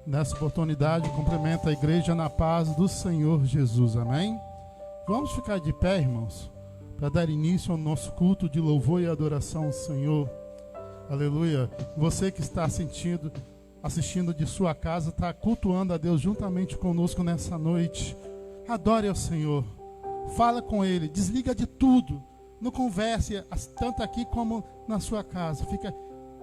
Nessa oportunidade, cumprimento a igreja na paz do Senhor Jesus, amém? Vamos ficar de pé, irmãos, para dar início ao nosso culto de louvor e adoração ao Senhor. Aleluia. Você que está assistindo de sua casa, está cultuando a Deus juntamente conosco nessa noite. Adore ao Senhor, fala com Ele, desliga de tudo, não converse tanto aqui como na sua casa, fica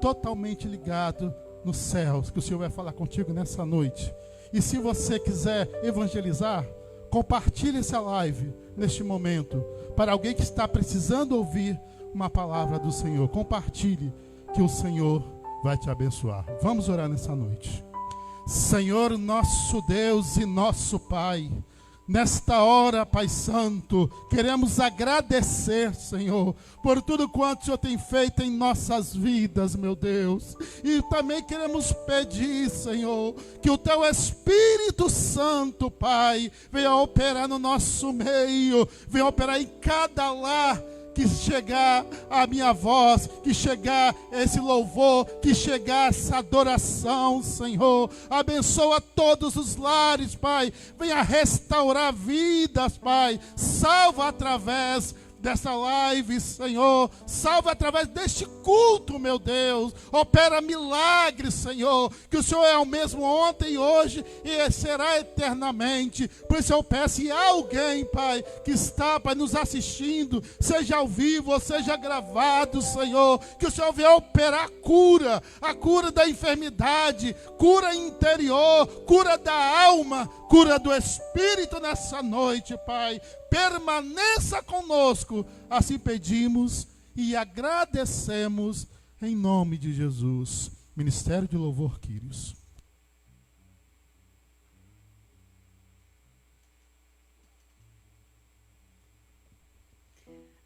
totalmente ligado nos céus, que o Senhor vai falar contigo nessa noite. E se você quiser evangelizar, compartilhe essa live neste momento, para alguém que está precisando ouvir uma palavra do Senhor. Compartilhe, que o Senhor vai te abençoar. Vamos orar nessa noite. Senhor, nosso Deus e nosso Pai, nesta hora, Pai Santo, queremos agradecer, Senhor, por tudo quanto o Senhor tem feito em nossas vidas, meu Deus. E também queremos pedir, Senhor, que o Teu Espírito Santo, Pai, venha operar no nosso meio, venha operar em cada lar, que chegar a minha voz, que chegar esse louvor, que chegar essa adoração, Senhor. Abençoa todos os lares, Pai. Venha restaurar vidas, Pai. Salva através dessa live, Senhor. Salva através deste culto, meu Deus. Opera milagres, Senhor. Que o Senhor é o mesmo ontem, hoje e será eternamente. Por isso eu peço, e alguém, Pai, que está, Pai, nos assistindo, seja ao vivo ou seja gravado, Senhor, que o Senhor venha operar a cura da enfermidade, cura interior, cura da alma, cura do espírito nessa noite, Pai. Permaneça conosco, assim pedimos e agradecemos em nome de Jesus. Ministério de Louvor Quírios.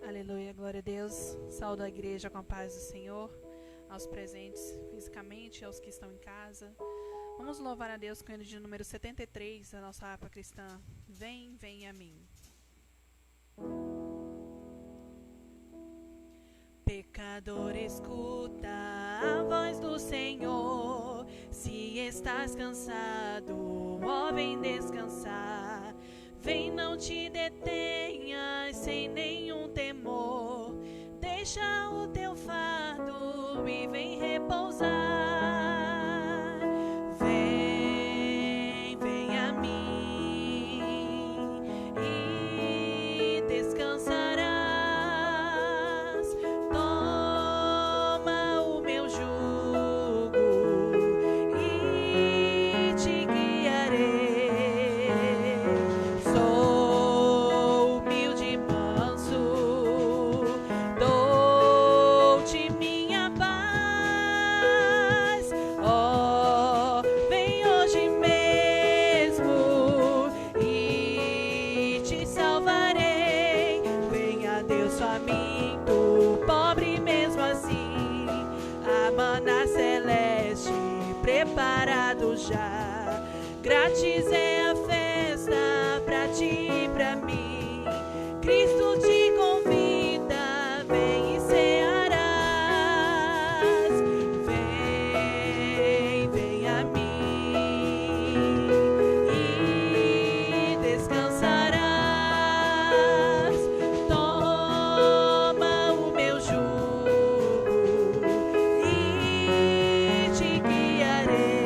Aleluia, glória a Deus. Saúdo a igreja com a paz do Senhor, aos presentes fisicamente, aos que estão em casa. Vamos louvar a Deus com o hino de número 73 da nossa harpa cristã. Vem, vem a mim. Pecador, escuta a voz do Senhor. Se estás cansado, ó, vem descansar. Vem, não te detenhas sem nenhum temor. Deixa o teu fardo e vem repousar. Vem, vem a mim e descansarás. Toma o meu jugo e te guiarei. Sou humilde e manso, dou-te minha paz. Oh, vem hoje mesmo e te salvarei. Venha Deus faminto, pobre mesmo assim, a maná celeste preparado já. Grátis é a festa pra ti e pra mim. Cristo te convida, vem e cearás. Vem, vem a mim e descansarás. Toma o meu jugo e te guiarei.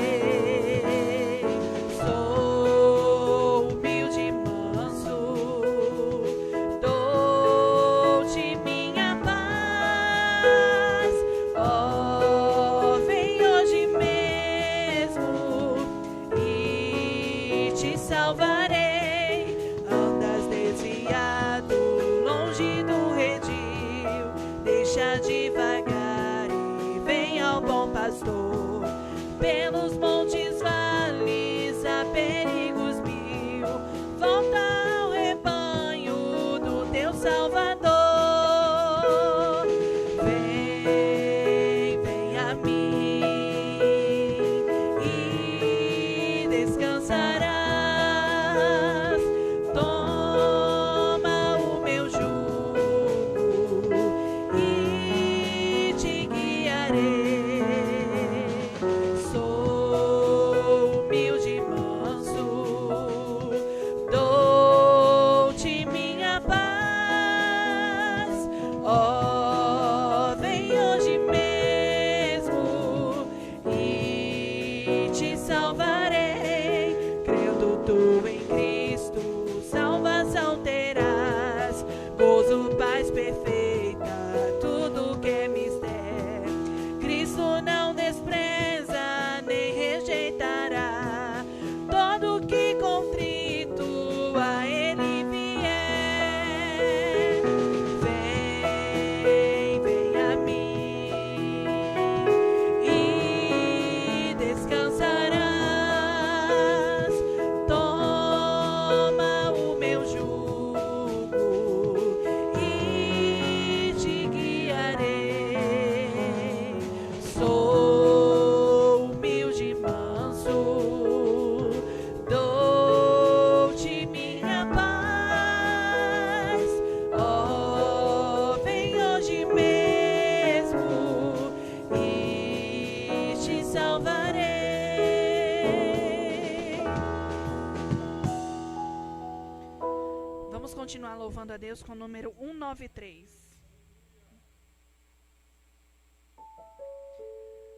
Sou humilde e manso, dou-te minha paz. Oh, vem hoje mesmo e te salvarei. Andas desviado, longe do redil, deixa devagar e vem ao bom pastor. Pelos montes, vales, há perigos mil, volta ao rebanho do teu Salvador. Vem, vem a mim e descansarás. Toma o meu jugo e te guiarei. Sou Deus com o número 193.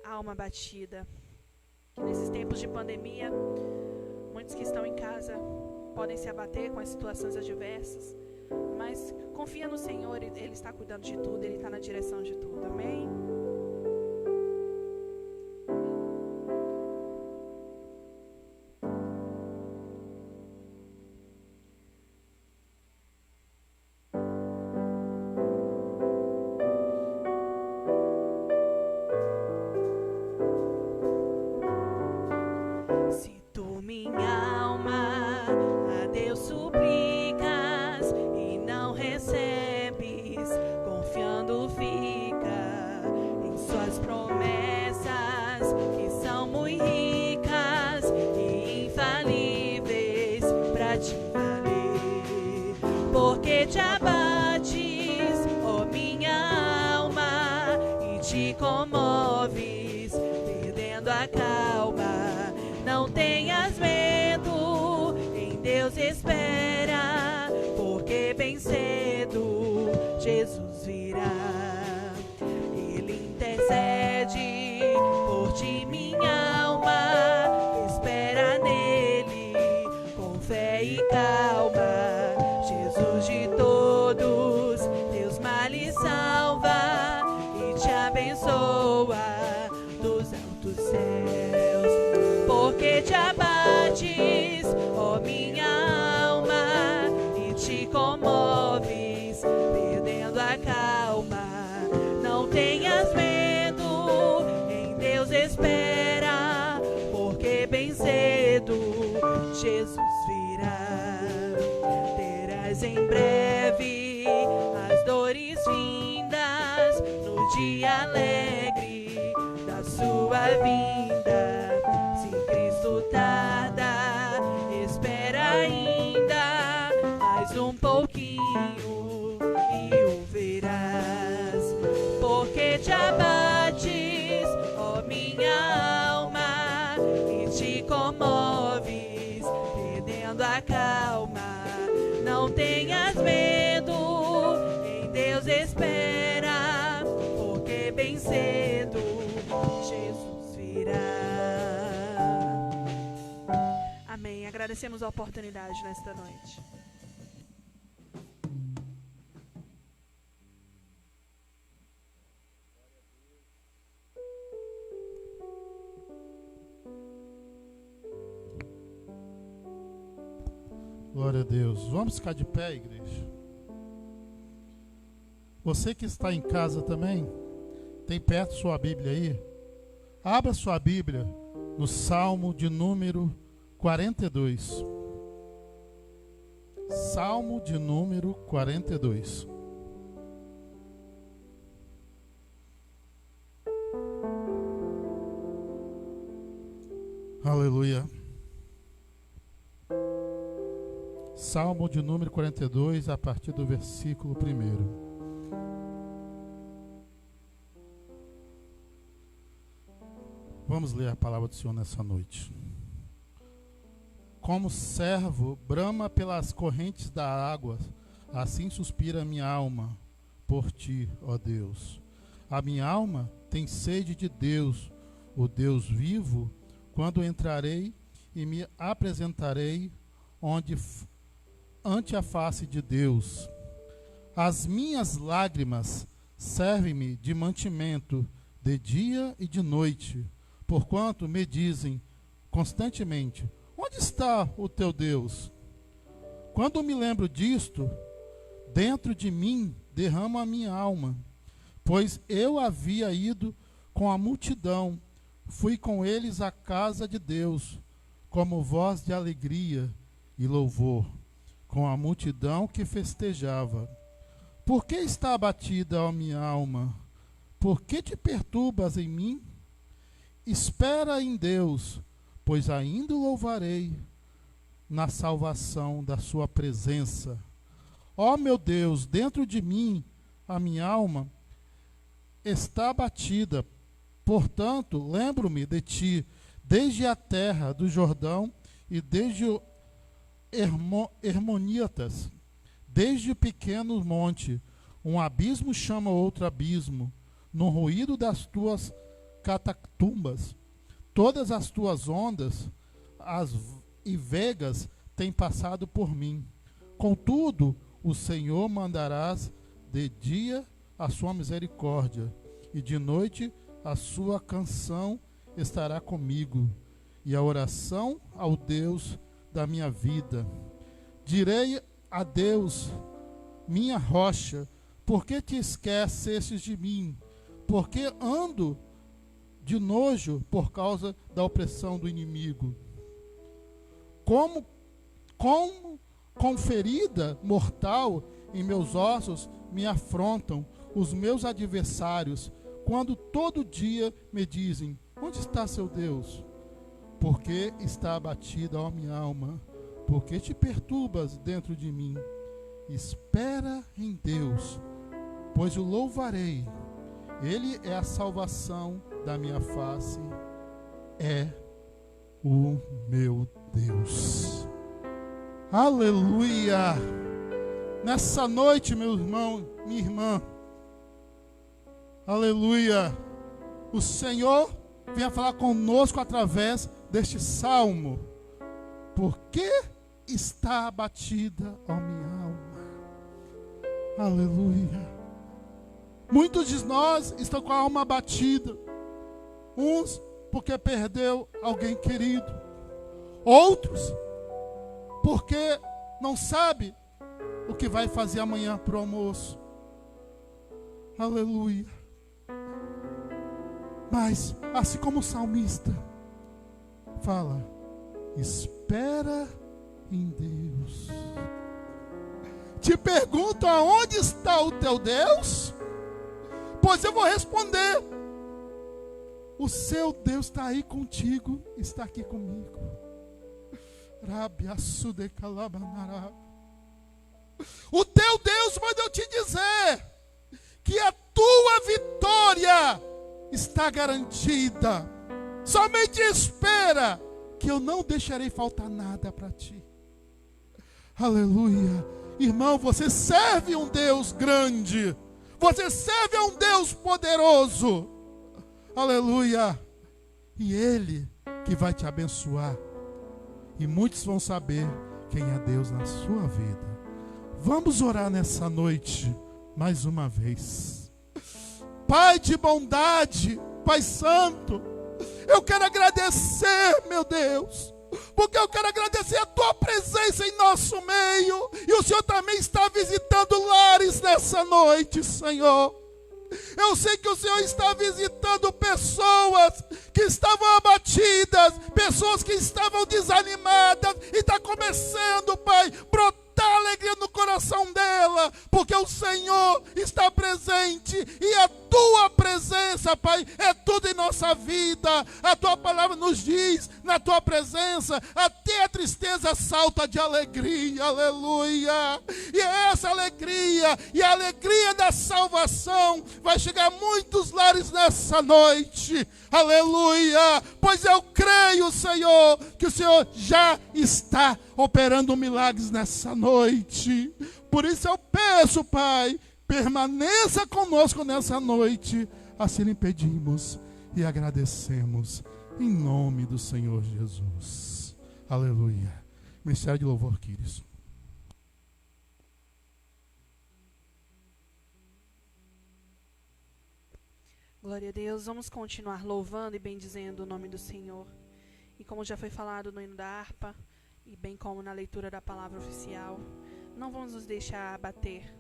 Alma batida. Que nesses tempos de pandemia, muitos que estão em casa podem se abater com as situações adversas, mas confia no Senhor, Ele está cuidando de tudo, Ele está na direção de tudo. Amém? Porque te abates, ó minha alma, e te comoves, perdendo a calma. Não tenhas medo, em Deus espera, porque bem cedo Jesus virá. Ele intercede por ti, minha alma, espera nele com fé e calma. Jesus de todos, Deus males salva e te abençoa dos altos céus. Porque te abates, ó minha alma, e te comoves, perdendo a calma. Não tenhas medo, em Deus espera, porque bem cedo Jesus virá. Em breve as dores vindas no dia alegre da sua vinda. Se Cristo tarda, espera ainda mais um pouquinho e o verás. Porque te abates, ó minha alma, e te comoves, perdendo a calma. Não tenhas medo, em Deus espera, porque bem cedo Jesus virá. Amém. Agradecemos a oportunidade nesta noite. Glória a Deus. Vamos ficar de pé, igreja. Você que está em casa também, tem perto sua Bíblia aí? Abra sua Bíblia no Salmo de número 42. Salmo de número 42. Aleluia. Salmo de número 42, a partir do versículo 1. Vamos ler a palavra do Senhor nessa noite. Como servo brama pelas correntes da água, assim suspira a minha alma por ti, ó Deus. A minha alma tem sede de Deus, o Deus vivo. Quando entrarei e me apresentarei ante a face de Deus. As minhas lágrimas servem-me de mantimento de dia e de noite, porquanto me dizem constantemente: onde está o teu Deus? Quando me lembro disto, dentro de mim derramo a minha alma, pois eu havia ido com a multidão, fui com eles à casa de Deus, como voz de alegria e louvor, com a multidão que festejava. Por que está abatida, ó minha alma? Por que te perturbas em mim? Espera em Deus, pois ainda o louvarei na salvação da sua presença. Ó meu Deus, dentro de mim a minha alma está abatida. Portanto, lembro-me de ti desde a terra do Jordão e desde o Hermoníatas, Desde pequeno monte, um abismo chama outro abismo, no ruído das tuas catatumbas. Todas as tuas ondas e vegas têm passado por mim. Contudo, o Senhor mandarás de dia a sua misericórdia, e de noite a sua canção estará comigo, e a oração ao Deus da minha vida. Direi a Deus, minha rocha, por que te esquecestes de mim? Porque ando de nojo por causa da opressão do inimigo. Como com ferida mortal em meus ossos me afrontam os meus adversários, quando todo dia me dizem: onde está seu Deus? Porque está abatida, ó minha alma, porque te perturbas dentro de mim. Espera em Deus, pois o louvarei. Ele é a salvação da minha face, é o meu Deus. Aleluia! Nessa noite, meu irmão, minha irmã, aleluia, o Senhor vem falar conosco através deste salmo. Por que está abatida, ó minha alma? Aleluia. Muitos de nós estão com a alma abatida. Uns porque perdeu alguém querido. Outros porque não sabe o que vai fazer amanhã para o almoço. Aleluia. Mas, assim como o salmista fala, espera em Deus. Te pergunto, aonde está o teu Deus? Pois eu vou responder: o seu Deus está aí contigo, está aqui comigo. O teu Deus manda eu te dizer que a tua vitória está garantida. Somente espera, que eu não deixarei faltar nada para ti. Aleluia. Irmão, você serve um Deus grande. Você serve a um Deus poderoso. Aleluia. E Ele que vai te abençoar. E muitos vão saber quem é Deus na sua vida. Vamos orar nessa noite mais uma vez. Pai de bondade, Pai Santo, eu quero agradecer, meu Deus, porque eu quero agradecer a tua presença em nosso meio. E o Senhor também está visitando lares nessa noite, Senhor. Eu sei que o Senhor está visitando pessoas que estavam abatidas, pessoas que estavam desanimadas, e está começando, Pai, brotar alegria no coração dela, porque o Senhor está presente, e a tua presença, Pai, é tudo em nossa vida. A tua palavra nos diz, na tua presença, até a tristeza salta de alegria. Aleluia. E essa alegria, e a alegria da salvação, vai chegar a muitos lares nessa noite. Aleluia. Pois eu creio, Senhor, que o Senhor já está operando milagres nessa noite. Por isso eu peço, Pai, permaneça conosco nessa noite. Assim lhe pedimos e agradecemos, em nome do Senhor Jesus. Aleluia. Ministério de louvor, queridos. Glória a Deus. Vamos continuar louvando e bendizendo o nome do Senhor. E como já foi falado no hino da harpa, e bem como na leitura da palavra oficial, não vamos nos deixar abater.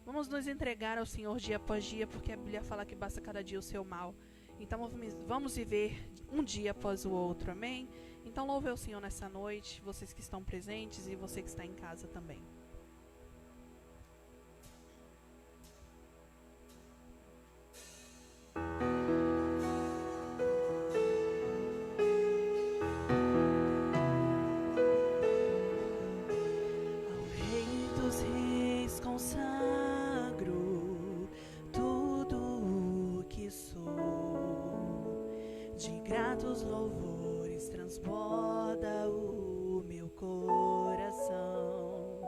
Vamos nos entregar ao Senhor dia após dia, porque a Bíblia fala que basta cada dia o seu mal. Então vamos viver um dia após o outro, amém? Então louve ao Senhor nessa noite, vocês que estão presentes e você que está em casa também. Consagro tudo o que sou, de gratos louvores transborda o meu coração.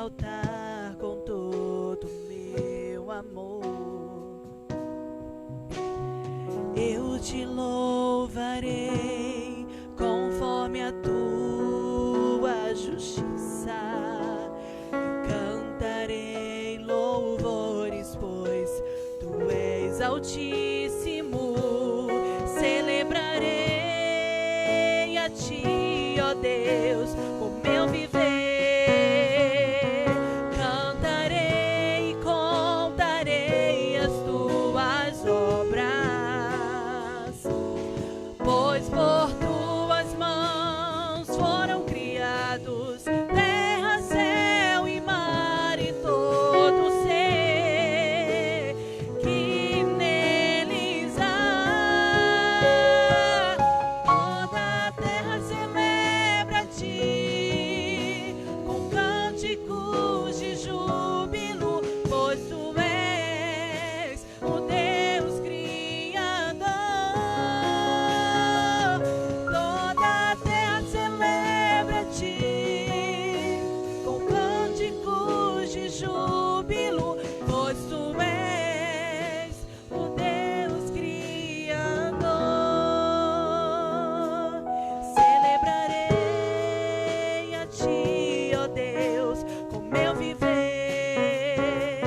altar com todo meu amor. Eu te louvarei conforme a tua justiça, e cantarei louvores, pois tu és altíssimo. Celebrarei a ti, ó Deus, o meu viver. Cantarei e contarei as tuas obras, pois por tuas mãos foram criados terra, céu e mar e todo ser que neles há. Toda a terra celebra a ti com cânticos de júbilo, pois tu és o Deus Criador. Toda a terra celebra a ti com cânticos de júbilo, pois tu és o Deus Criador. Celebrarei a ti, ó Deus, com meu viver.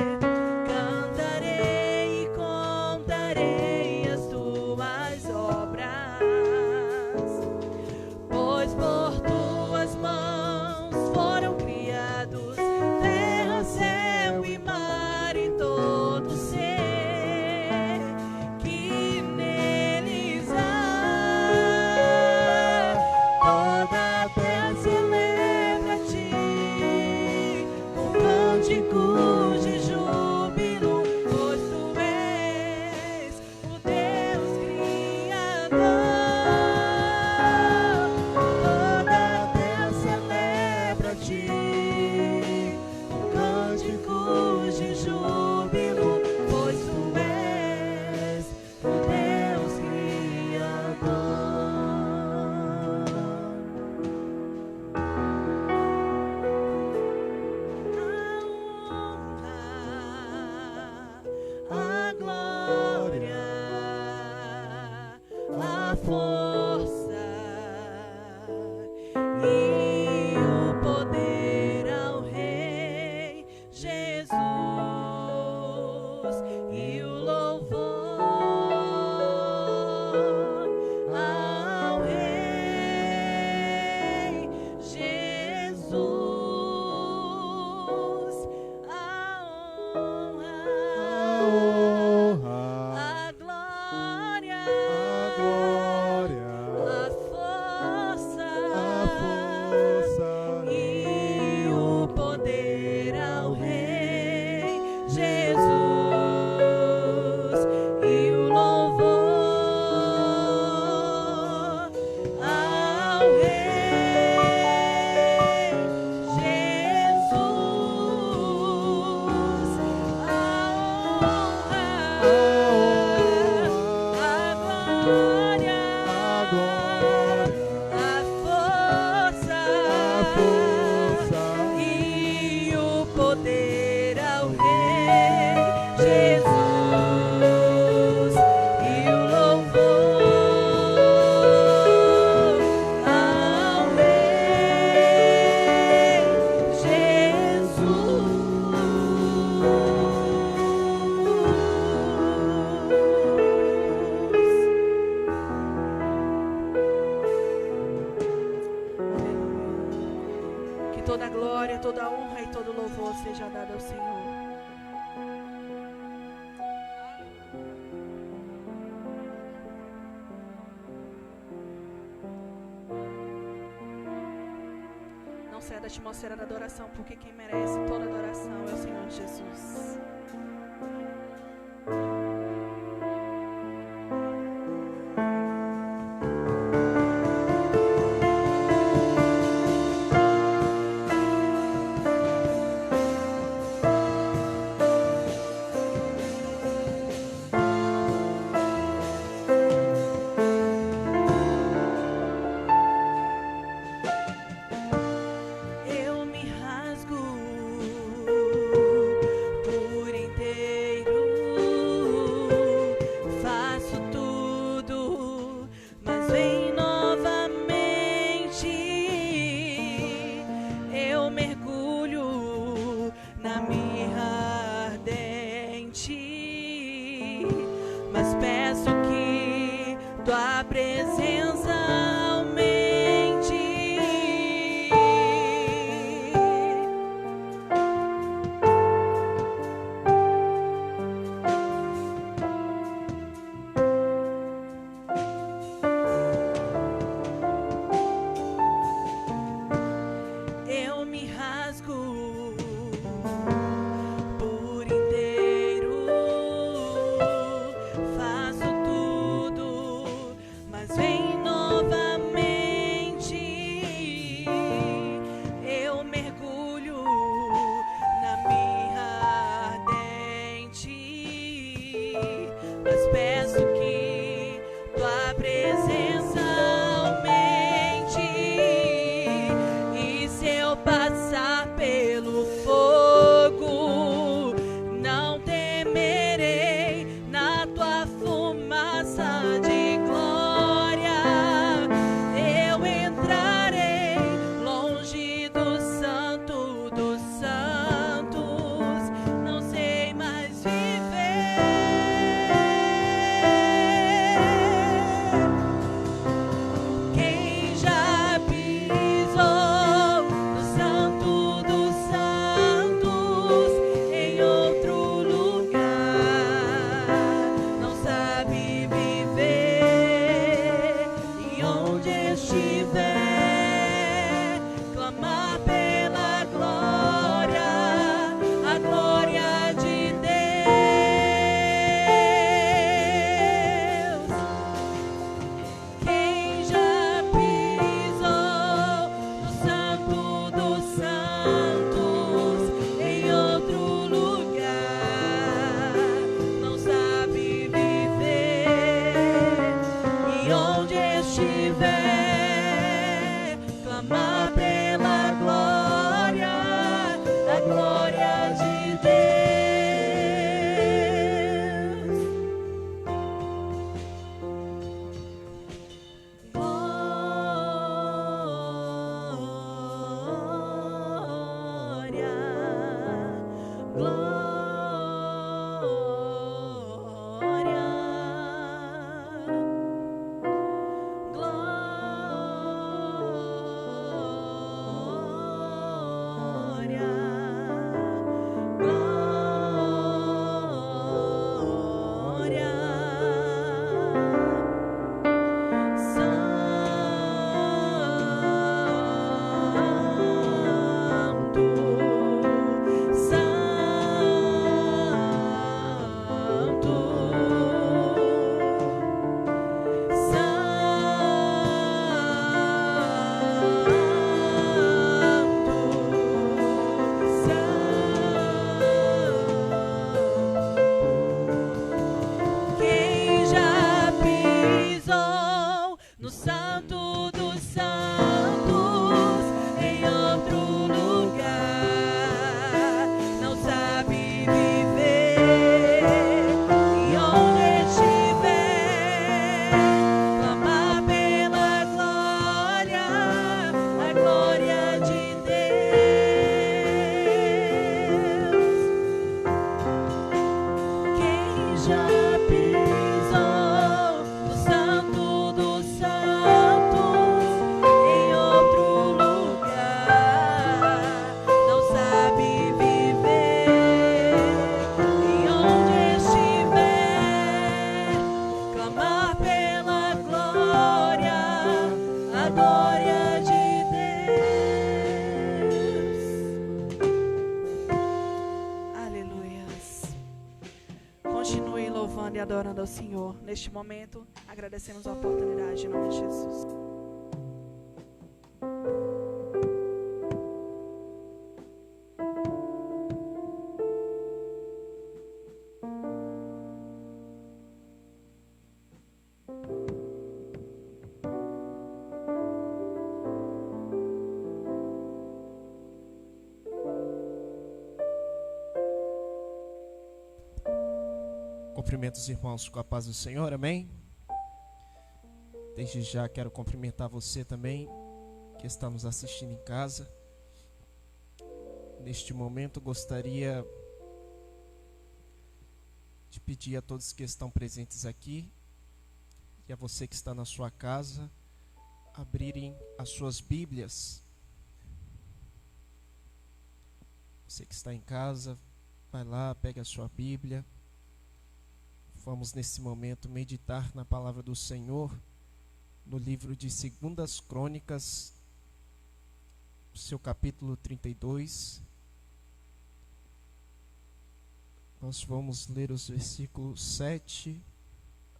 Cantarei e contarei as tuas obras, pois por tuas mãos foram criados terra, céu e mar e todo ser que neles há. Toda a terra celebra a ti com cânticos de júbilo, pois tu és o Deus Criador. Toda a terra celebra a ti com cânticos de júbilo, pois tu és o Deus Criador. A glória, a força e o poder ao Rei Jesus, e o louvor ao Rei Jesus, a honra, a glória, a força e o poder ao Rei Jesus, e o louvor ao Rei Jesus, a honra, a glória, a força e o poder ao Rei Jesus, e o louvor ao Rei Jesus. Que toda a glória, toda a honra e todo o louvor seja dado ao Senhor. Não saia da atmosfera da adoração, porque quem merece toda adoração é o Senhor Jesus. Eu me rasgo peço que tua presença aumente. Eu me rasgo por inteiro, faço tudo, mas vem novamente. Eu mergulho na mirra ardente, mas peço que tua presença aumente. E se eu passar pelo fogo, não temerei, na tua fumaça de glória eu entrarei, longe do santo dos santos, não sei mais viver. Quem já pisou no santo dos santos, em outro lugar, não sabe viver. E onde estiver, clamar pela glória, a glória de Deus. Quem já pisou no santo dos santos, em outro lugar, não sabe viver. E onde estiver, clamar pela glória, a glória de Deus. Glória, glória, Quem já pisou no santo dos santos, em outro lugar, não sabe viver. E onde estiver, clamar pela glória, a glória de Deus. Quem já pisou no santo dos santos, em outro lugar, não sabe viver. E onde estiver, clamar pela glória, a glória de Deus. Aleluias. Continue louvando e adorando ao Senhor. Neste momento, agradecemos a oportunidade em nome de Jesus. Cumprimento os irmãos com a paz do Senhor, amém? Desde já quero cumprimentar você também que está nos assistindo em casa. Neste momento gostaria de pedir a todos que estão presentes aqui e a você que está na sua casa abrirem as suas Bíblias. Você que está em casa, vai lá, pega a sua Bíblia. Vamos nesse momento meditar na palavra do Senhor, no livro de 2 Crônicas, seu capítulo 32. Nós vamos ler os versículos 7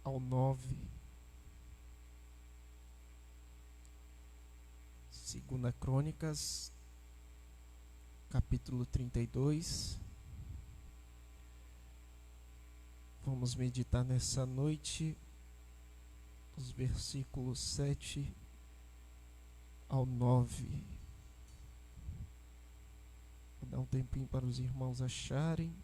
ao 9. 2 Crônicas, capítulo 32. Vamos meditar nessa noite os versículos 7 ao 9. Vou dar um tempinho para os irmãos acharem.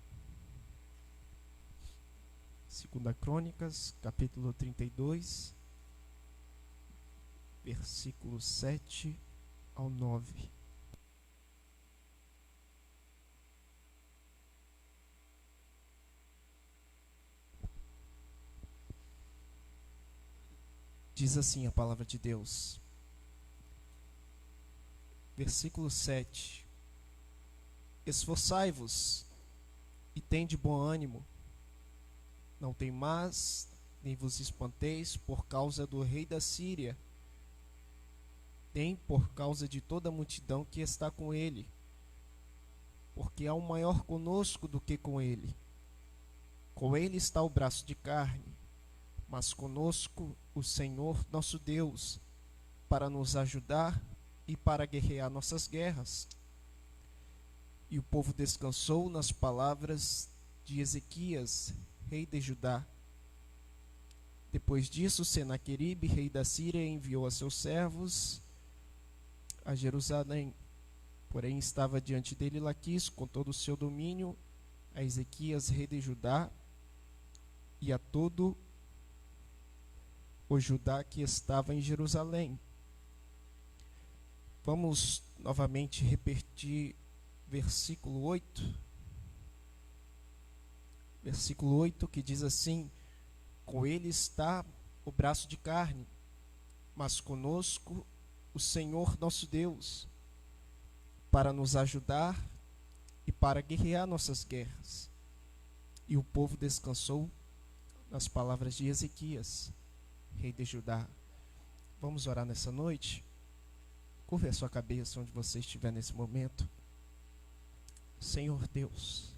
2 Crônicas, capítulo 32, versículos 7 ao 9. Diz assim a palavra de Deus. Versículo 7. Esforçai-vos e tende bom ânimo. Não temais, nem vos espanteis por causa do rei da Síria, nem por causa de toda a multidão que está com ele, porque há um maior conosco do que com ele. Com ele está o braço de carne, mas conosco o Senhor nosso Deus, para nos ajudar e para guerrear nossas guerras. E o povo descansou nas palavras de Ezequias, rei de Judá. Depois disso, Senaqueribe, rei da Síria, enviou a seus servos a Jerusalém. Porém, estava diante dele Laquis, com todo o seu domínio, a Ezequias, rei de Judá, e a todo o Judá que estava em Jerusalém. Vamos novamente repetir versículo 8. Versículo 8, que diz assim: com ele está o braço de carne, mas conosco o Senhor nosso Deus, para nos ajudar e para guerrear nossas guerras. E o povo descansou nas palavras de Ezequias, rei de Judá. Vamos orar nessa noite? Curve a sua cabeça onde você estiver nesse momento. Senhor Deus,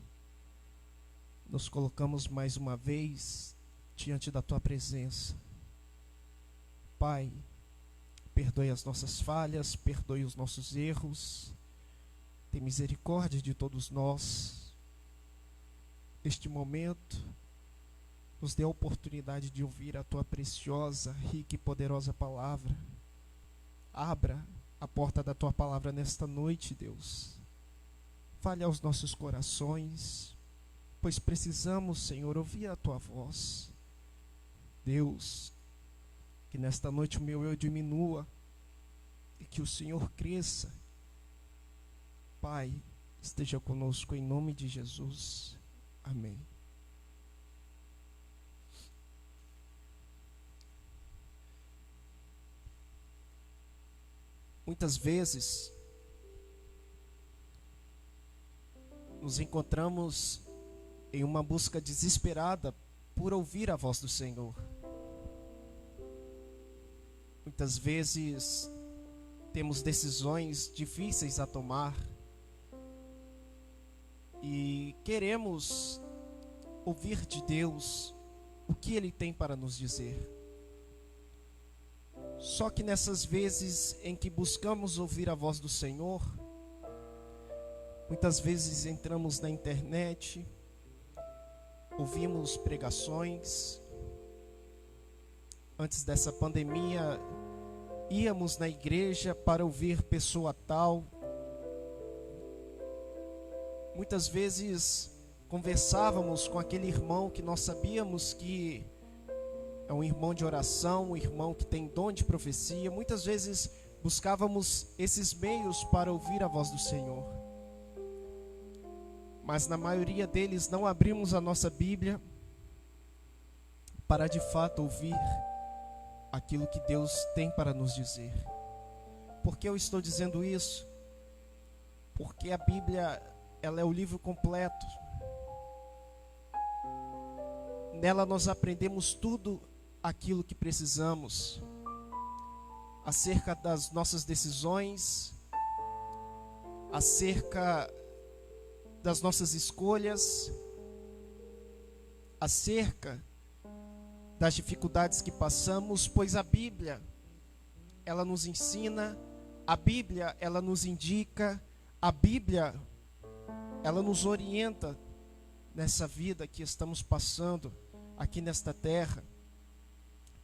nos colocamos mais uma vez diante da Tua presença. Pai, perdoe as nossas falhas, perdoe os nossos erros, tem misericórdia de todos nós. Neste momento, nos dê a oportunidade de ouvir a Tua preciosa, rica e poderosa palavra. Abra a porta da Tua palavra nesta noite, Deus. Fale aos nossos corações, pois precisamos, Senhor, ouvir a Tua voz. Deus, que nesta noite o meu eu diminua e que o Senhor cresça. Pai, esteja conosco em nome de Jesus. Amém. Muitas vezes nos encontramos em uma busca desesperada por ouvir a voz do Senhor. Muitas vezes temos decisões difíceis a tomar e queremos ouvir de Deus o que Ele tem para nos dizer. Só que nessas vezes em que buscamos ouvir a voz do Senhor, muitas vezes entramos na internet, ouvimos pregações. Antes dessa pandemia, íamos na igreja para ouvir pessoa tal. Muitas vezes conversávamos com aquele irmão que nós sabíamos que é um irmão de oração, um irmão que tem dom de profecia. Muitas vezes buscávamos esses meios para ouvir a voz do Senhor. Mas na maioria deles não abrimos a nossa Bíblia para de fato ouvir aquilo que Deus tem para nos dizer. Por que eu estou dizendo isso? Porque a Bíblia, ela é o livro completo. Nela nós aprendemos tudo aquilo que precisamos acerca das nossas decisões, acerca das nossas escolhas, acerca das dificuldades que passamos, pois a Bíblia, ela nos ensina, a Bíblia, ela nos indica, a Bíblia, ela nos orienta nessa vida que estamos passando aqui nesta terra.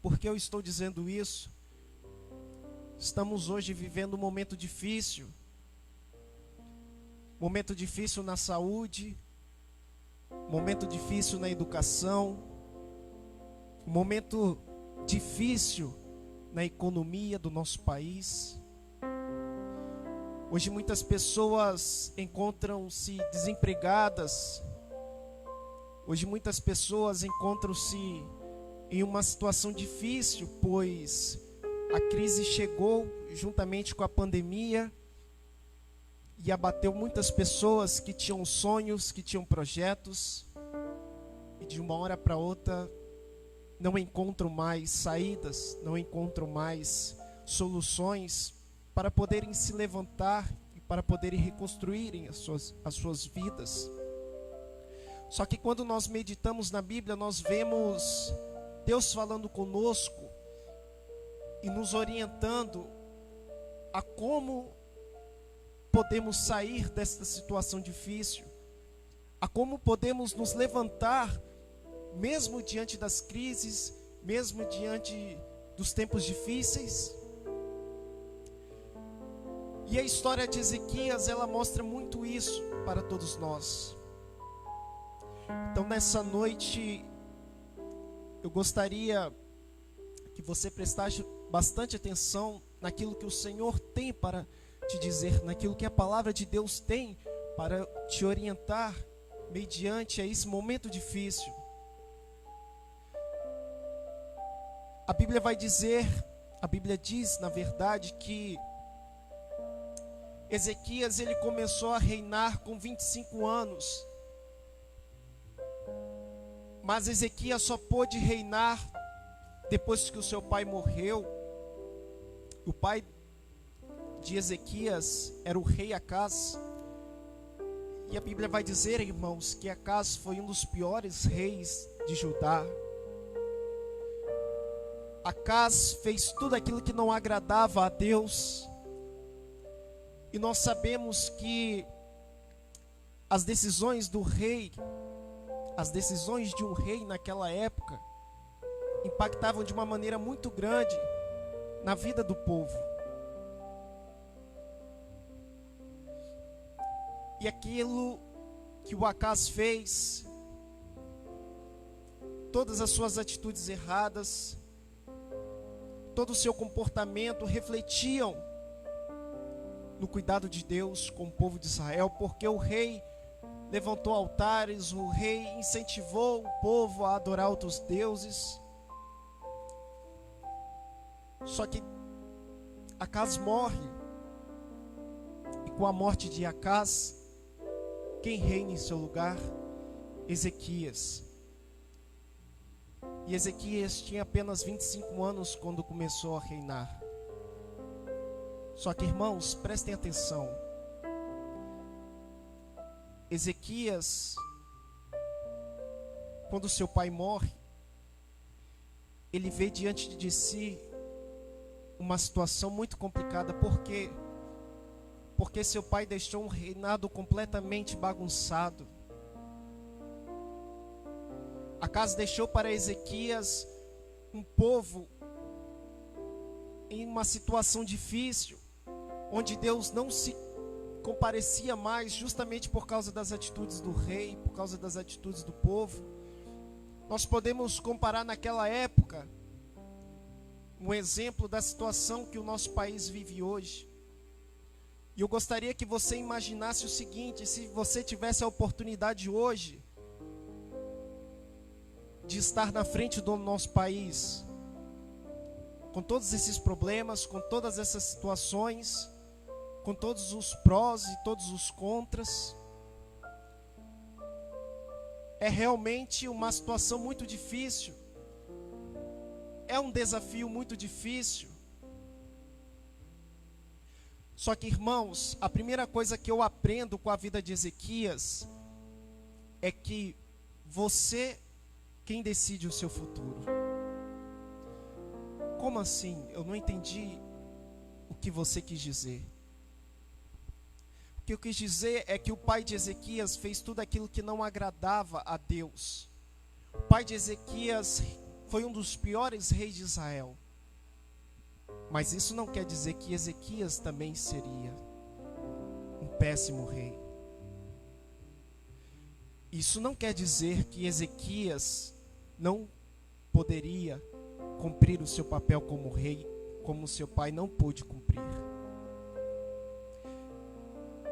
Por que eu estou dizendo isso? Estamos hoje vivendo um momento difícil na saúde, momento difícil na educação, momento difícil na economia do nosso país. Hoje muitas pessoas encontram-se desempregadas. Hoje muitas pessoas encontram-se em uma situação difícil, pois a crise chegou juntamente com a pandemia e abateu muitas pessoas que tinham sonhos, que tinham projetos, e de uma hora para outra não encontram mais saídas, não encontram mais soluções para poderem se levantar e para poderem reconstruírem as suas vidas. Só que quando nós meditamos na Bíblia, nós vemos Deus falando conosco e nos orientando a como podemos sair desta situação difícil, a como podemos nos levantar, mesmo diante das crises, mesmo diante dos tempos difíceis. E a história de Ezequias, ela mostra muito isso para todos nós. Então nessa noite, eu gostaria que você prestasse bastante atenção naquilo que o Senhor tem para te dizer, naquilo que a palavra de Deus tem para te orientar mediante a esse momento difícil. A Bíblia diz, na verdade, que Ezequias, ele começou a reinar com 25 anos. Mas Ezequias só pôde reinar depois que o seu pai morreu. O pai de Ezequias era o rei Acás. E a Bíblia vai dizer, irmãos, que Acás foi um dos piores reis de Judá. Acás fez tudo aquilo que não agradava a Deus. E nós sabemos que as decisões do rei, as decisões de um rei naquela época, impactavam de uma maneira muito grande na vida do povo. E aquilo que o Acás fez, todas as suas atitudes erradas, todo o seu comportamento refletiam no cuidado de Deus com o povo de Israel, porque o rei levantou altares, o rei incentivou o povo a adorar outros deuses. Só que Acás morre, e com a morte de Acás, quem reina em seu lugar? Ezequias. E Ezequias tinha apenas 25 anos quando começou a reinar. Só que, irmãos, prestem atenção. Ezequias, quando seu pai morre, ele vê diante de si uma situação muito complicada. Por quê? Porque seu pai deixou um reinado completamente bagunçado. Acás deixou para Ezequias um povo em uma situação difícil, onde Deus não se comparecia mais, justamente por causa das atitudes do rei, por causa das atitudes do povo. Nós podemos comparar naquela época um exemplo da situação que o nosso país vive hoje. E eu gostaria que você imaginasse o seguinte: se você tivesse a oportunidade hoje de estar na frente do nosso país, com todos esses problemas, com todas essas situações, com todos os prós e todos os contras. É realmente uma situação muito difícil. É um desafio muito difícil. Só que, irmãos, a primeira coisa que eu aprendo com a vida de Ezequias é que você quem decide o seu futuro. Como assim? Eu não entendi o que você quis dizer. O que eu quis dizer é que o pai de Ezequias fez tudo aquilo que não agradava a Deus. O pai de Ezequias foi um dos piores reis de Israel. Mas isso não quer dizer que Ezequias também seria um péssimo rei. Isso não quer dizer que Ezequias não poderia cumprir o seu papel como rei, como seu pai não pôde cumprir.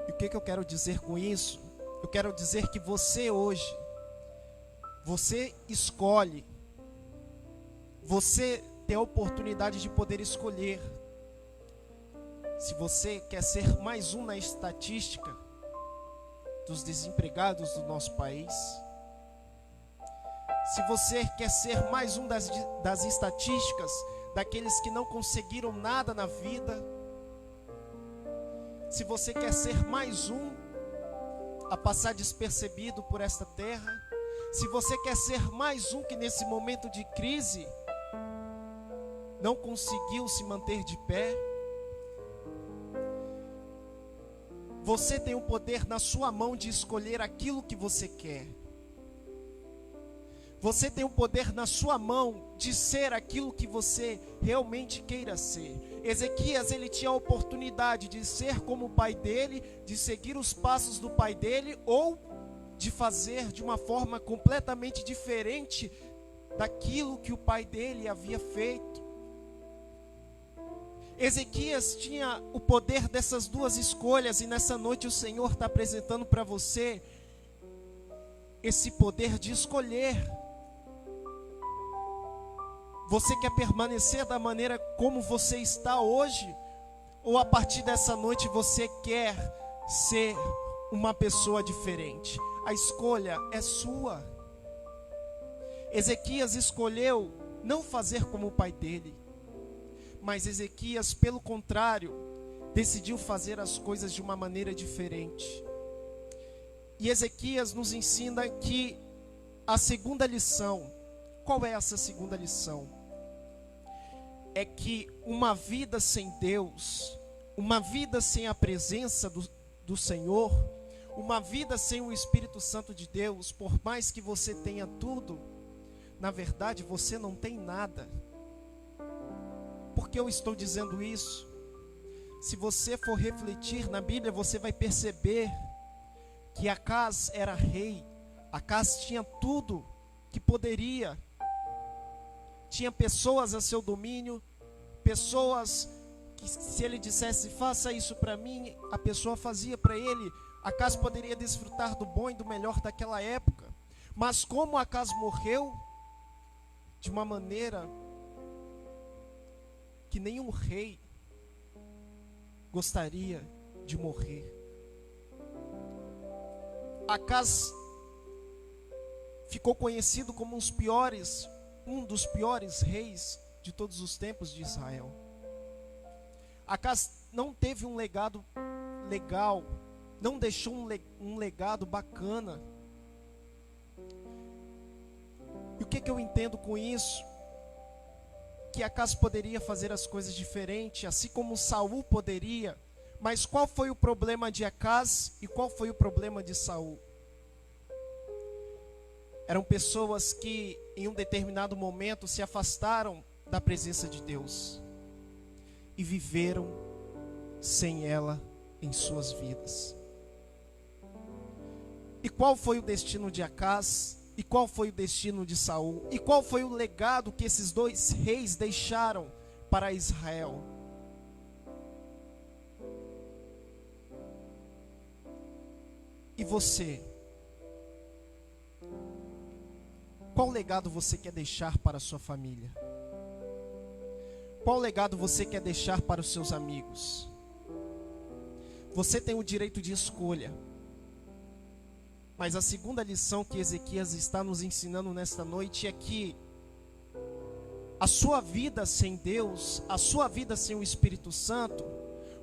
E o que eu quero dizer com isso? Eu quero dizer que você hoje, você escolhe, você tem a oportunidade de poder escolher se você quer ser mais um na estatística dos desempregados do nosso país, se você quer ser mais um das estatísticas daqueles que não conseguiram nada na vida, se você quer ser mais um a passar despercebido por esta terra, se você quer ser mais um que nesse momento de crise não conseguiu se manter de pé, você tem o poder na sua mão de escolher aquilo que você quer. Você tem o poder na sua mão de ser aquilo que você realmente queira ser. Ezequias, ele tinha a oportunidade de ser como o pai dele, de seguir os passos do pai dele, ou de fazer de uma forma completamente diferente daquilo que o pai dele havia feito. Ezequias tinha o poder dessas duas escolhas, e nessa noite o Senhor está apresentando para você esse poder de escolher. Você quer permanecer da maneira como você está hoje? Ou a partir dessa noite você quer ser uma pessoa diferente? A escolha é sua. Ezequias escolheu não fazer como o pai dele, mas Ezequias, pelo contrário, decidiu fazer as coisas de uma maneira diferente. E Ezequias nos ensina que a segunda lição, qual é essa segunda lição? É que uma vida sem Deus, uma vida sem a presença do Senhor, uma vida sem o Espírito Santo de Deus, por mais que você tenha tudo, na verdade você não tem nada. Por que eu estou dizendo isso? Se você for refletir na Bíblia, você vai perceber que Acaz era rei. Acaz tinha tudo que poderia. Tinha pessoas a seu domínio, pessoas que, se ele dissesse faça isso para mim, a pessoa fazia para ele. Acaz poderia desfrutar do bom e do melhor daquela época. Mas como Acaz morreu de uma maneira que nenhum rei gostaria de morrer. Acaz ficou conhecido como um dos piores reis de todos os tempos de Israel. Acaz não teve um legado legal, não deixou um legado bacana. E o que eu entendo com isso? Que Acaz poderia fazer as coisas diferentes, assim como Saul poderia. Mas qual foi o problema de Acaz e qual foi o problema de Saul? Eram pessoas que em um determinado momento se afastaram da presença de Deus e viveram sem ela em suas vidas. E qual foi o destino de Acaz? E qual foi o destino de Saul? E qual foi o legado que esses dois reis deixaram para Israel? E você? Qual legado você quer deixar para a sua família? Qual legado você quer deixar para os seus amigos? Você tem o direito de escolha. Mas a segunda lição que Ezequias está nos ensinando nesta noite é que a sua vida sem Deus, a sua vida sem o Espírito Santo,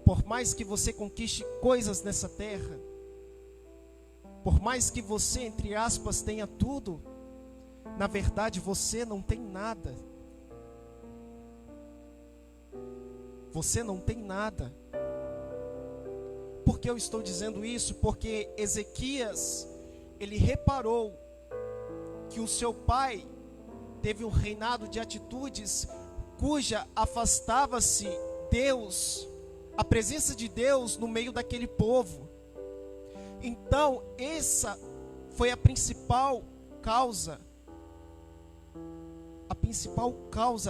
por mais que você conquiste coisas nessa terra, por mais que você, entre aspas, tenha tudo, na verdade você não tem nada. Você não tem nada. Por que eu estou dizendo isso? Porque Ezequias, ele reparou que o seu pai teve um reinado de atitudes cuja afastava-se Deus, a presença de Deus no meio daquele povo. Então, essa foi a principal causa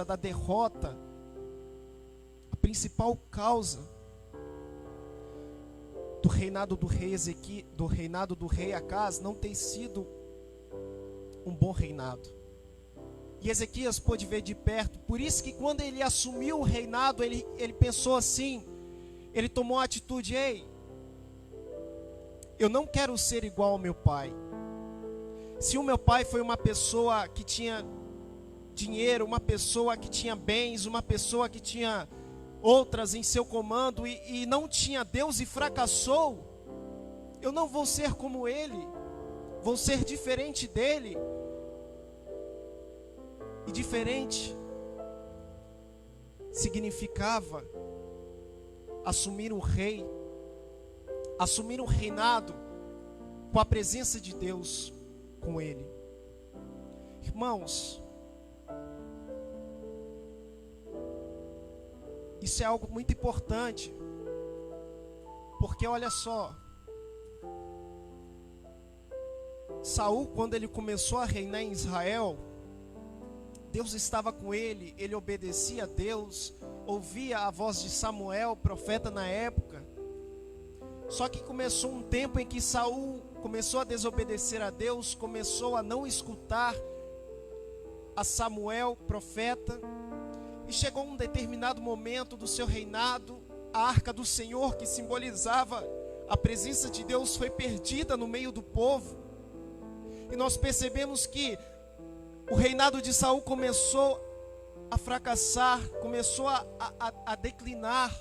da derrota, a principal causa do reinado do rei Ezequias, do reinado do rei Acaz não ter sido um bom reinado. E Ezequias pôde ver de perto. Por isso que quando ele assumiu o reinado, ele pensou assim, ele tomou a atitude: ei, eu não quero ser igual ao meu pai. Se o meu pai foi uma pessoa que tinha dinheiro, uma pessoa que tinha bens, uma pessoa que tinha outras em seu comando e não tinha Deus e fracassou, eu não vou ser como ele, vou ser diferente dele. E diferente significava assumir um rei, assumir um reinado com a presença de Deus com ele. Irmãos, isso é algo muito importante, porque olha só, Saul, quando ele começou a reinar em Israel, Deus estava com ele, ele obedecia a Deus, ouvia a voz de Samuel, profeta na época. Só que começou um tempo em que Saul começou a desobedecer a Deus, começou a não escutar a Samuel, profeta, e chegou um determinado momento do seu reinado, a arca do Senhor, que simbolizava a presença de Deus, foi perdida no meio do povo. E nós percebemos que o reinado de Saul começou a fracassar, começou a declinar.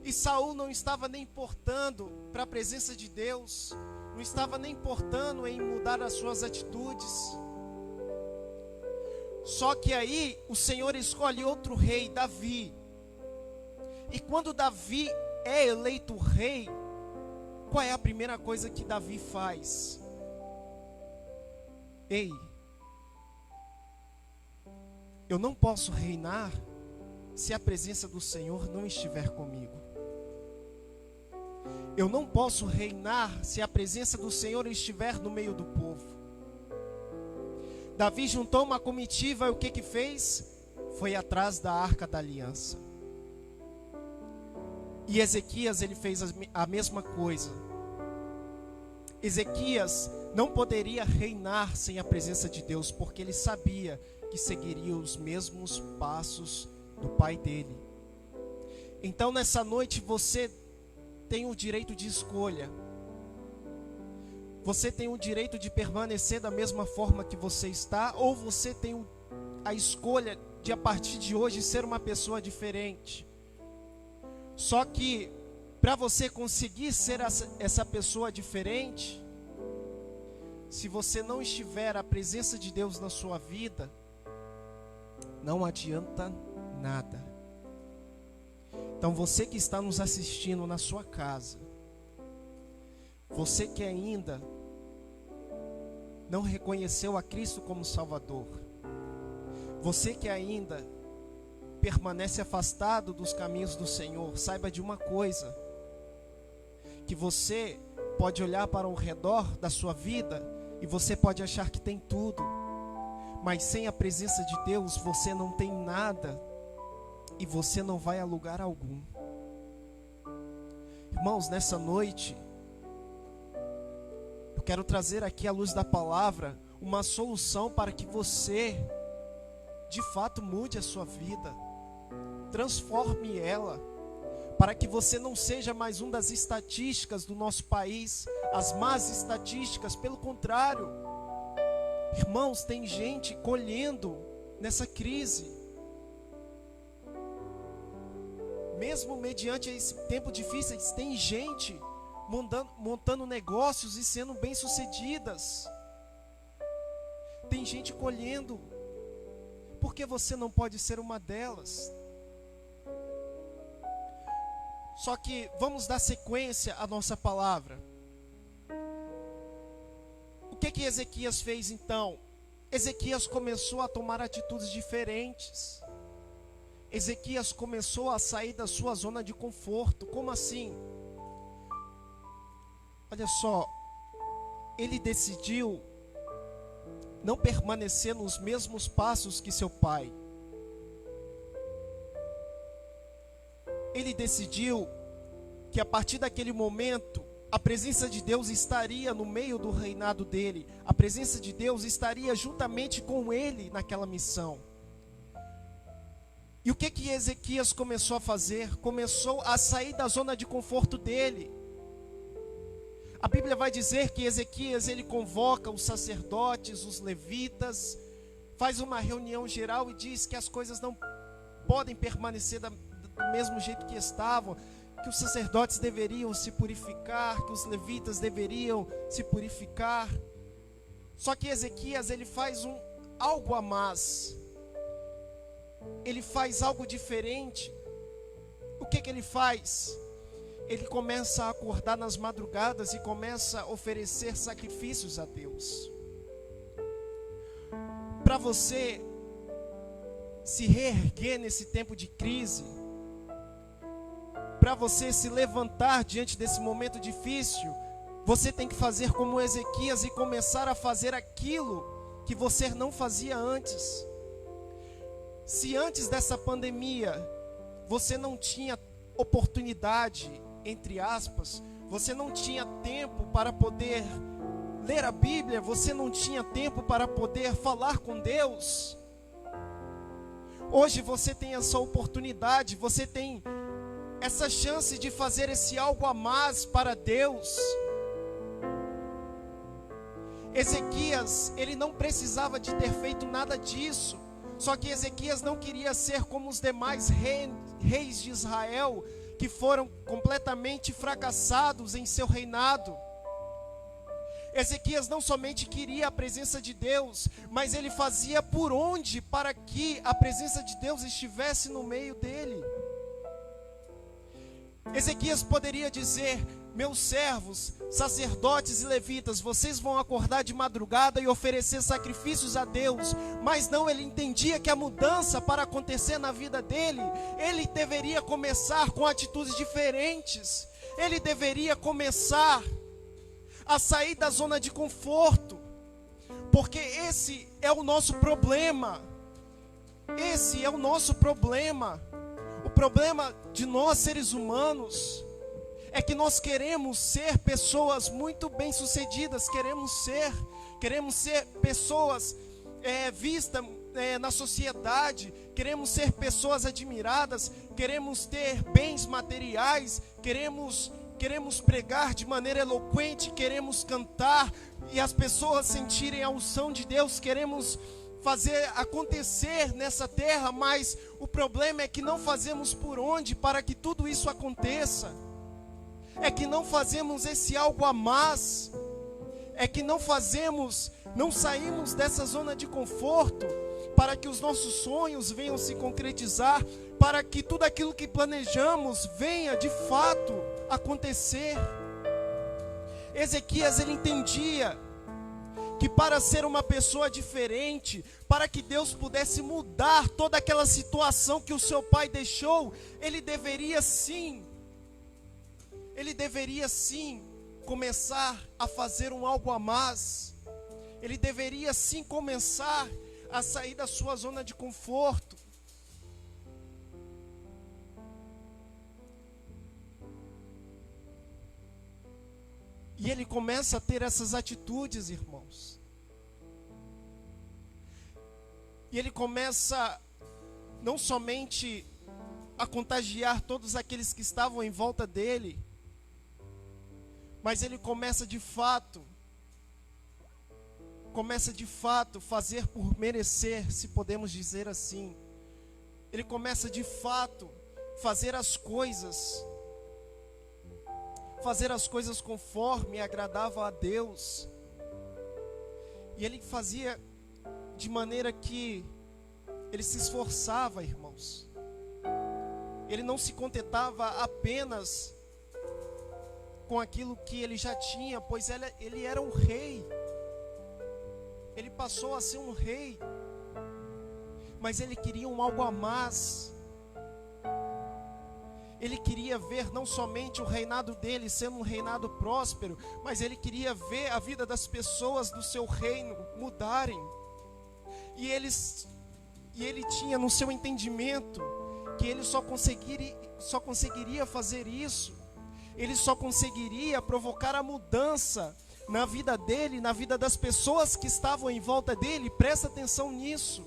E Saul não estava nem importando para a presença de Deus, não estava nem importando em mudar as suas atitudes. Só que aí o Senhor escolhe outro rei, Davi. E quando Davi é eleito rei, qual é a primeira coisa que Davi faz? Ei, eu não posso reinar se a presença do Senhor não estiver comigo. Eu não posso reinar se a presença do Senhor estiver no meio do povo. Davi juntou uma comitiva e o que fez? Foi atrás da arca da aliança. E Ezequias, ele fez a mesma coisa. Ezequias não poderia reinar sem a presença de Deus, porque ele sabia que seguiria os mesmos passos do pai dele. Então nessa noite você tem o direito de escolha. Você tem o direito de permanecer da mesma forma que você está, ou você tem a escolha de a partir de hoje ser uma pessoa diferente. Só que para você conseguir ser essa pessoa diferente, se você não estiver a presença de Deus na sua vida, não adianta nada. Então você que está nos assistindo na sua casa, você que ainda não reconheceu a Cristo como Salvador, você que ainda permanece afastado dos caminhos do Senhor, saiba de uma coisa, que você pode olhar para o redor da sua vida e você pode achar que tem tudo, mas sem a presença de Deus você não tem nada e você não vai a lugar algum. Irmãos, nessa noite eu quero trazer aqui à luz da palavra uma solução para que você de fato mude a sua vida, transforme ela, para que você não seja mais um das estatísticas do nosso país, as más estatísticas. Pelo contrário, irmãos, tem gente colhendo nessa crise. Mesmo mediante esse tempo difícil, tem gente montando negócios e sendo bem-sucedidas. Tem gente colhendo. Por que você não pode ser uma delas? Só que vamos dar sequência à nossa palavra. O que Ezequias fez então? Ezequias começou a tomar atitudes diferentes. Ezequias começou a sair da sua zona de conforto. Como assim? Olha só, ele decidiu não permanecer nos mesmos passos que seu pai. Ele decidiu que a partir daquele momento, a presença de Deus estaria no meio do reinado dele. A presença de Deus estaria juntamente com ele naquela missão. E o que Ezequias começou a fazer? Começou a sair da zona de conforto dele. A Bíblia vai dizer que Ezequias, ele convoca os sacerdotes, os levitas, faz uma reunião geral e diz que as coisas não podem permanecer do mesmo jeito que estavam, que os sacerdotes deveriam se purificar, que os levitas deveriam se purificar. Só que Ezequias, ele faz algo a mais. Ele faz algo diferente. O que ele faz? Ele começa a acordar nas madrugadas e começa a oferecer sacrifícios a Deus. Para você se reerguer nesse tempo de crise, para você se levantar diante desse momento difícil, você tem que fazer como Ezequias e começar a fazer aquilo que você não fazia antes. Se antes dessa pandemia você não tinha oportunidade, entre aspas, você não tinha tempo para poder ler a Bíblia, você não tinha tempo para poder falar com Deus, hoje você tem essa oportunidade, você tem essa chance de fazer esse algo a mais para Deus. Ezequias, ele não precisava de ter feito nada disso, só que Ezequias não queria ser como os demais reis de Israel, que foram completamente fracassados em seu reinado. Ezequias não somente queria a presença de Deus, mas ele fazia por onde para que a presença de Deus estivesse no meio dele. Ezequias poderia dizer: meus servos, sacerdotes e levitas, vocês vão acordar de madrugada e oferecer sacrifícios a Deus. Mas não, ele entendia que a mudança para acontecer na vida dele, ele deveria começar com atitudes diferentes. Ele deveria começar a sair da zona de conforto, porque esse é o nosso problema. Esse é o nosso problema. O problema de nós seres humanos é que nós queremos ser pessoas muito bem-sucedidas, queremos ser pessoas vistas na sociedade, queremos ser pessoas admiradas, queremos ter bens materiais, queremos pregar de maneira eloquente, queremos cantar e as pessoas sentirem a unção de Deus, queremos fazer acontecer nessa terra, mas o problema é que não fazemos por onde para que tudo isso aconteça. É que não fazemos esse algo a mais, é que não saímos dessa zona de conforto, para que os nossos sonhos venham se concretizar, para que tudo aquilo que planejamos venha de fato acontecer. Ezequias, ele entendia que para ser uma pessoa diferente, para que Deus pudesse mudar toda aquela situação que o seu pai deixou, ele deveria sim começar a fazer algo a mais. Ele deveria sim começar a sair da sua zona de conforto. E ele começa a ter essas atitudes, irmãos. E ele começa não somente a contagiar todos aqueles que estavam em volta dele, mas ele começa de fato fazer por merecer, se podemos dizer assim. Ele começa de fato fazer as coisas conforme agradava a Deus. E ele fazia de maneira que ele se esforçava, irmãos. Ele não se contentava apenas com aquilo que ele já tinha, pois ele era um rei. Ele passou a ser um rei, mas ele queria um algo a mais. Ele queria ver não somente o reinado dele sendo um reinado próspero, mas ele queria ver a vida das pessoas do seu reino mudarem. E ele tinha no seu entendimento que ele só conseguiria fazer isso, ele só conseguiria provocar a mudança na vida dele, na vida das pessoas que estavam em volta dele. Presta atenção nisso.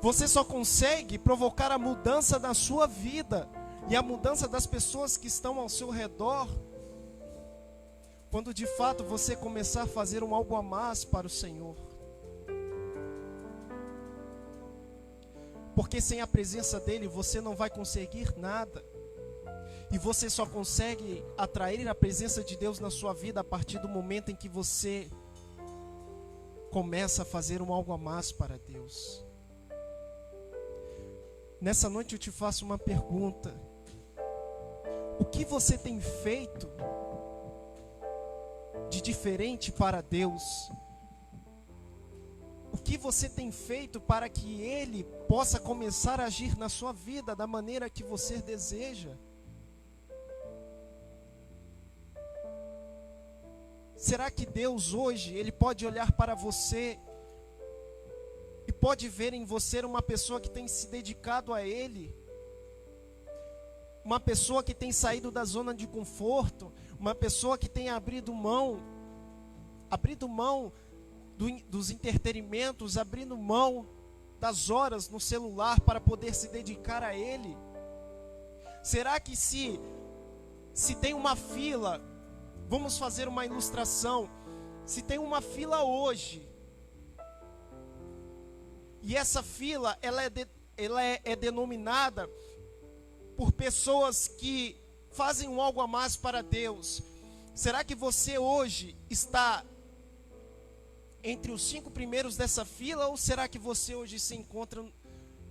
Você só consegue provocar a mudança na sua vida e a mudança das pessoas que estão ao seu redor quando de fato você começar a fazer um algo a mais para o Senhor. Porque sem a presença dele você não vai conseguir nada. E você só consegue atrair a presença de Deus na sua vida a partir do momento em que você começa a fazer um algo a mais para Deus. Nessa noite eu te faço uma pergunta. O que você tem feito de diferente para Deus? O que você tem feito para que Ele possa começar a agir na sua vida da maneira que você deseja? Será que Deus hoje, Ele pode olhar para você e pode ver em você uma pessoa que tem se dedicado a Ele? Uma pessoa que tem saído da zona de conforto, uma pessoa que tem abrido mão dos entretenimentos, abrindo mão das horas no celular para poder se dedicar a Ele? Será que se tem uma fila, vamos fazer uma ilustração, se tem uma fila hoje, e essa fila ela é denominada por pessoas que fazem um algo a mais para Deus, será que você hoje está entre os 5 primeiros dessa fila, ou será que você hoje se encontra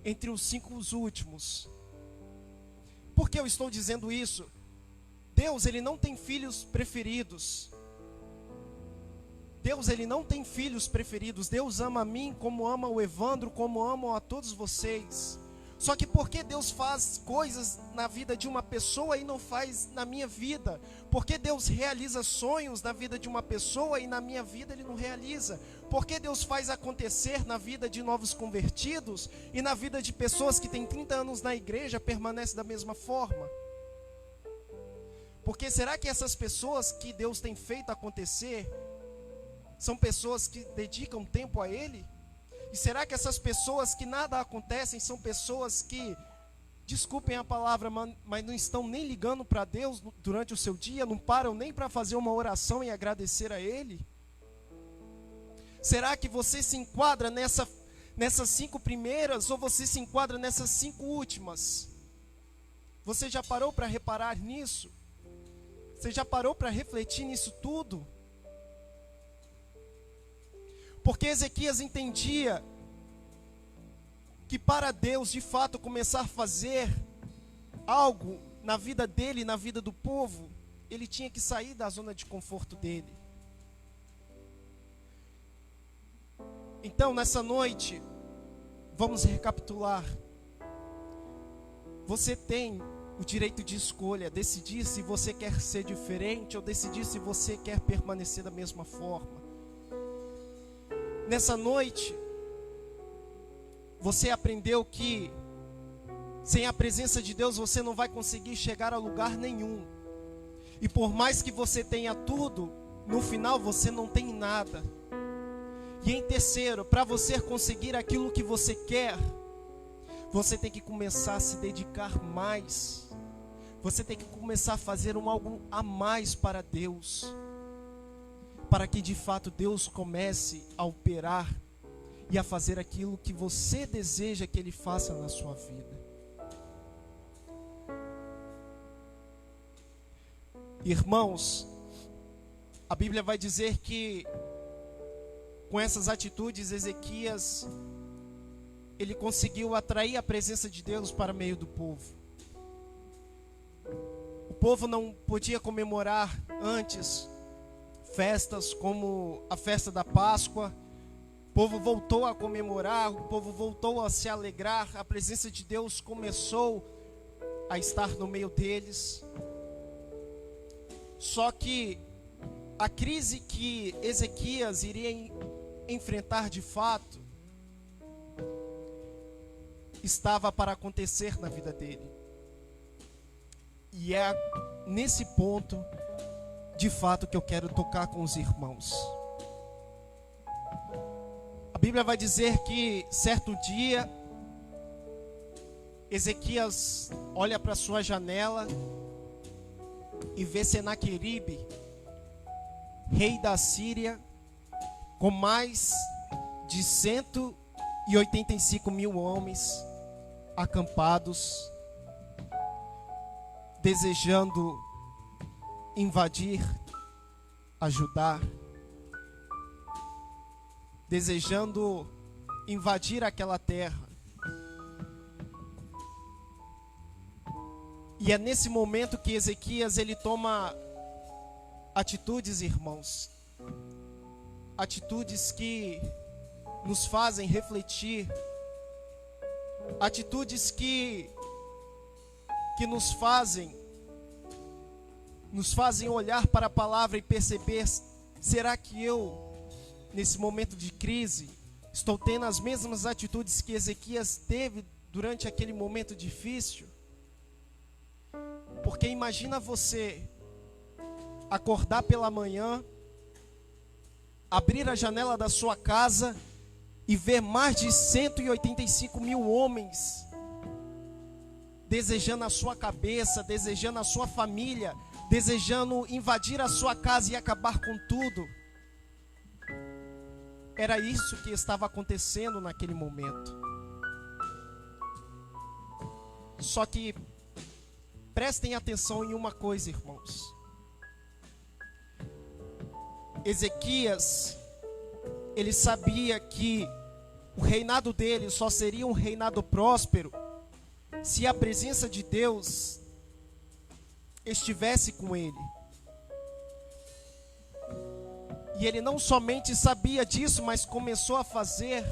entre os 5 últimos? Por que eu estou dizendo isso? Deus, Ele não tem filhos preferidos. Deus, Ele não tem filhos preferidos. Deus ama a mim como ama o Evandro, como ama a todos vocês. Só que por que Deus faz coisas na vida de uma pessoa e não faz na minha vida? Por que Deus realiza sonhos na vida de uma pessoa e na minha vida Ele não realiza? Por que Deus faz acontecer na vida de novos convertidos e na vida de pessoas que têm 30 anos na igreja permanece da mesma forma? Porque será que essas pessoas que Deus tem feito acontecer são pessoas que dedicam tempo a Ele? E será que essas pessoas que nada acontecem são pessoas que, desculpem a palavra, mas não estão nem ligando para Deus durante o seu dia, não param nem para fazer uma oração e agradecer a Ele? Será que você se enquadra nessas 5 primeiras ou você se enquadra nessas 5 últimas? Você já parou para reparar nisso? Você já parou para refletir nisso tudo? Porque Ezequias entendia que para Deus de fato começar a fazer algo na vida dele, na vida do povo, ele tinha que sair da zona de conforto dele. Então nessa noite, vamos recapitular. Você tem o direito de escolha, decidir se você quer ser diferente ou decidir se você quer permanecer da mesma forma. Nessa noite, você aprendeu que sem a presença de Deus você não vai conseguir chegar a lugar nenhum. E por mais que você tenha tudo, no final você não tem nada. E em terceiro, para você conseguir aquilo que você quer, você tem que começar a se dedicar mais. Você tem que começar a fazer algo a mais para Deus, para que de fato Deus comece a operar e a fazer aquilo que você deseja que Ele faça na sua vida. Irmãos, a Bíblia vai dizer que com essas atitudes Ezequias, ele conseguiu atrair a presença de Deus para meio do povo. O povo não podia comemorar antes festas como a festa da Páscoa. O povo voltou a comemorar, o povo voltou a se alegrar, a presença de Deus começou a estar no meio deles. Só que a crise que Ezequias iria enfrentar de fato estava para acontecer na vida dele. E é nesse ponto, de fato, que eu quero tocar com os irmãos. A Bíblia vai dizer que certo dia Ezequias olha para sua janela e vê Senaqueribe, rei da Síria, com mais de 185 mil homens acampados, desejando invadir, ajudar, desejando invadir aquela terra. E é nesse momento que Ezequias ele toma atitudes, irmãos, atitudes que nos fazem refletir, atitudes que nos fazem olhar para a palavra e perceber: será que eu, nesse momento de crise, estou tendo as mesmas atitudes que Ezequias teve durante aquele momento difícil? Porque imagina você acordar pela manhã, abrir a janela da sua casa e ver mais de 185 mil homens desejando a sua cabeça, desejando a sua família, desejando invadir a sua casa e acabar com tudo. Era isso que estava acontecendo naquele momento. Só que prestem atenção em uma coisa, irmãos. Ezequias, ele sabia que o reinado dele só seria um reinado próspero se a presença de Deus estivesse com ele. E ele não somente sabia disso, mas começou a fazer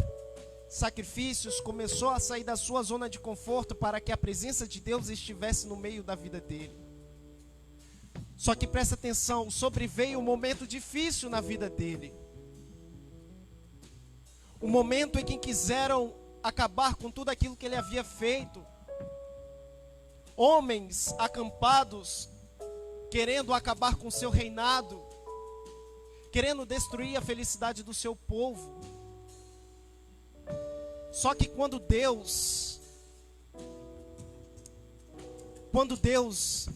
sacrifícios, começou a sair da sua zona de conforto para que a presença de Deus estivesse no meio da vida dele. Só que presta atenção, sobreveio um momento difícil na vida dele. O momento em que quiseram acabar com tudo aquilo que ele havia feito. Homens acampados, querendo acabar com o seu reinado, querendo destruir a felicidade do seu povo. Só que quando Deus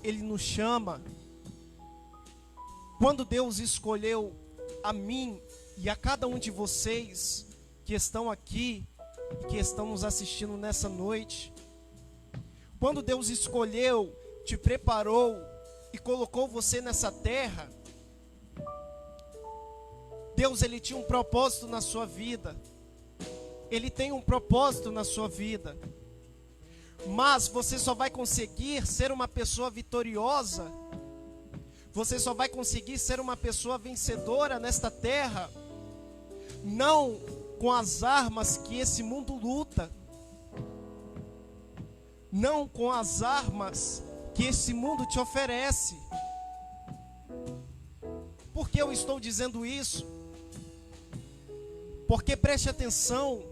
ele nos chama, quando Deus escolheu a mim e a cada um de vocês que estão aqui, que estão nos assistindo nessa noite, quando Deus escolheu, te preparou e colocou você nessa terra, Deus ele tinha um propósito na sua vida. Ele tem um propósito na sua vida. Mas você só vai conseguir ser uma pessoa vitoriosa, você só vai conseguir ser uma pessoa vencedora nesta terra, não com as armas que esse mundo luta, não com as armas que esse mundo te oferece. Por que eu estou dizendo isso? Porque preste atenção,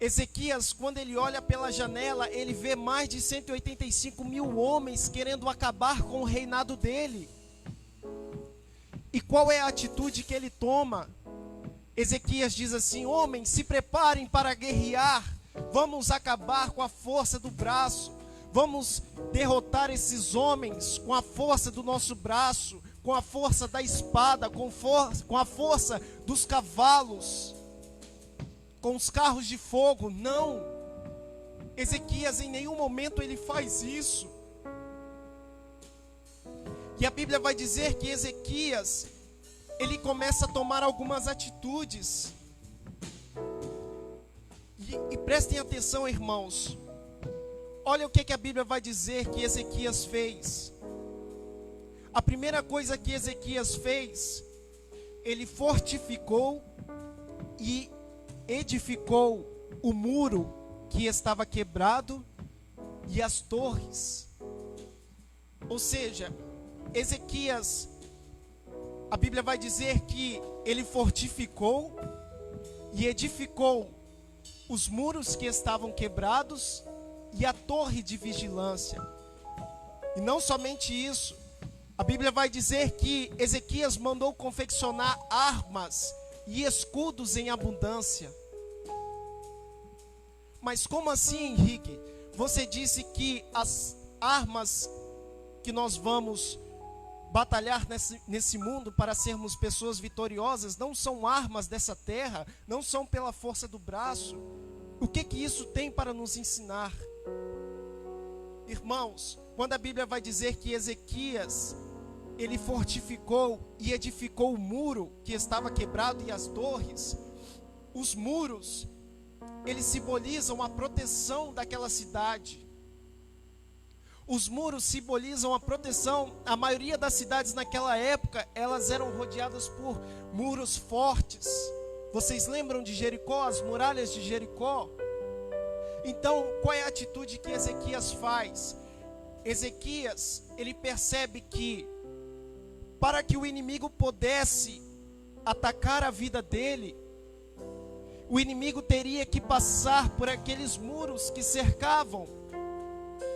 Ezequias, quando ele olha pela janela, ele vê mais de 185 mil homens querendo acabar com o reinado dele. E qual é a atitude que ele toma? Ezequias diz assim: homens, se preparem para guerrear, vamos acabar com a força do braço, vamos derrotar esses homens com a força do nosso braço, com a força da espada, com a força dos cavalos, com os carros de fogo. Não, Ezequias em nenhum momento ele faz isso. E a Bíblia vai dizer que Ezequias, ele começa a tomar algumas atitudes. E prestem atenção, irmãos. Olha o que a Bíblia vai dizer que Ezequias fez. A primeira coisa que Ezequias fez, ele fortificou e edificou o muro que estava quebrado e as torres. Ou seja, Ezequias, a Bíblia vai dizer que ele fortificou e edificou os muros que estavam quebrados e a torre de vigilância. E não somente isso, a Bíblia vai dizer que Ezequias mandou confeccionar armas e escudos em abundância. Mas como assim, Henrique? Você disse que as armas que nós vamos batalhar nesse mundo para sermos pessoas vitoriosas não são armas dessa terra, não são pela força do braço. O que isso tem para nos ensinar? Irmãos, quando a Bíblia vai dizer que Ezequias, ele fortificou e edificou o muro que estava quebrado e as torres, os muros, eles simbolizam a proteção daquela cidade. Os muros simbolizam a proteção. A maioria das cidades naquela época, elas eram rodeadas por muros fortes. Vocês lembram de Jericó, as muralhas de Jericó? Então, qual é a atitude que Ezequias faz? Ezequias, ele percebe que para que o inimigo pudesse atacar a vida dele, o inimigo teria que passar por aqueles muros que cercavam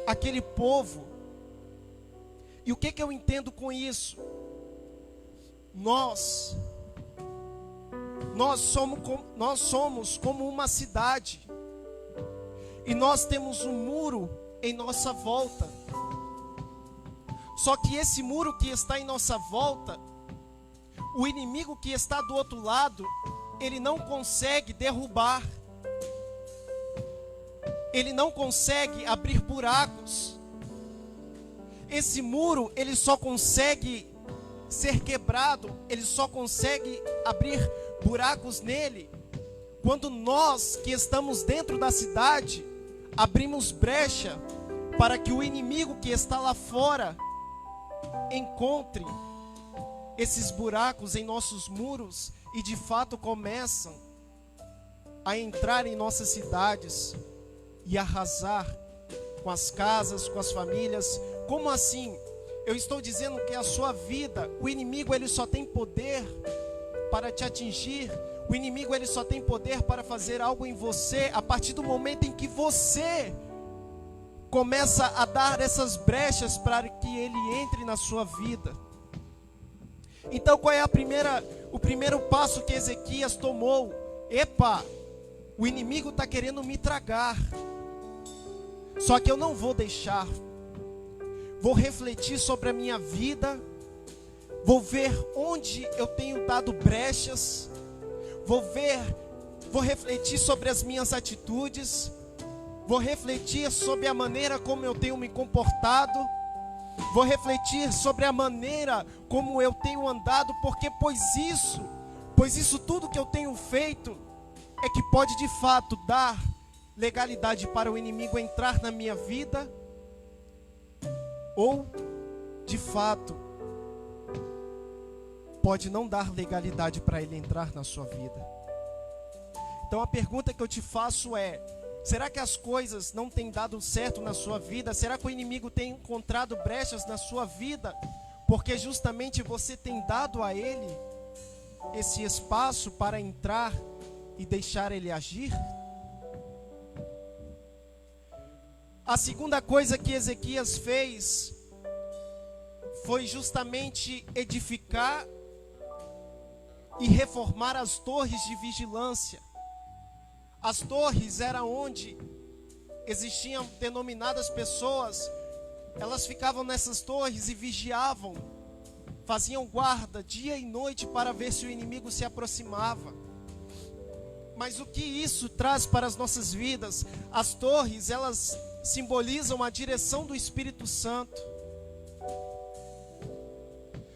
aquele povo. E o que eu entendo com isso? Nós somos como uma cidade, e nós temos um muro em nossa volta. Só que esse muro que está em nossa volta, o inimigo que está do outro lado, ele não consegue derrubar. Ele não consegue abrir buracos. Esse muro, ele só consegue ser quebrado, ele só consegue abrir buracos nele quando nós que estamos dentro da cidade abrimos brecha para que o inimigo que está lá fora encontre esses buracos em nossos muros e de fato começam a entrar em nossas cidades e arrasar com as casas, com as famílias. Como assim? Eu estou dizendo que a sua vida, o inimigo ele só tem poder para te atingir. O inimigo ele só tem poder para fazer algo em você a partir do momento em que você começa a dar essas brechas para que ele entre na sua vida. Então qual é o primeiro passo que Ezequias tomou? Epa, o inimigo está querendo me tragar, só que eu não vou deixar. Vou refletir sobre a minha vida, vou ver onde eu tenho dado brechas, vou refletir sobre as minhas atitudes, vou refletir sobre a maneira como eu tenho me comportado, vou refletir sobre a maneira como eu tenho andado, porque pois isso tudo que eu tenho feito é que pode de fato dar legalidade para o inimigo entrar na minha vida, ou de fato pode não dar legalidade para ele entrar na sua vida. Então a pergunta que eu te faço é: será que as coisas não têm dado certo na sua vida? Será que o inimigo tem encontrado brechas na sua vida porque justamente você tem dado a ele esse espaço para entrar e deixar ele agir? A segunda coisa que Ezequias fez foi justamente edificar e reformar as torres de vigilância. As torres era onde existiam denominadas pessoas, elas ficavam nessas torres e vigiavam, faziam guarda dia e noite para ver se o inimigo se aproximava. Mas o que isso traz para as nossas vidas? As torres, elas simbolizam a direção do Espírito Santo.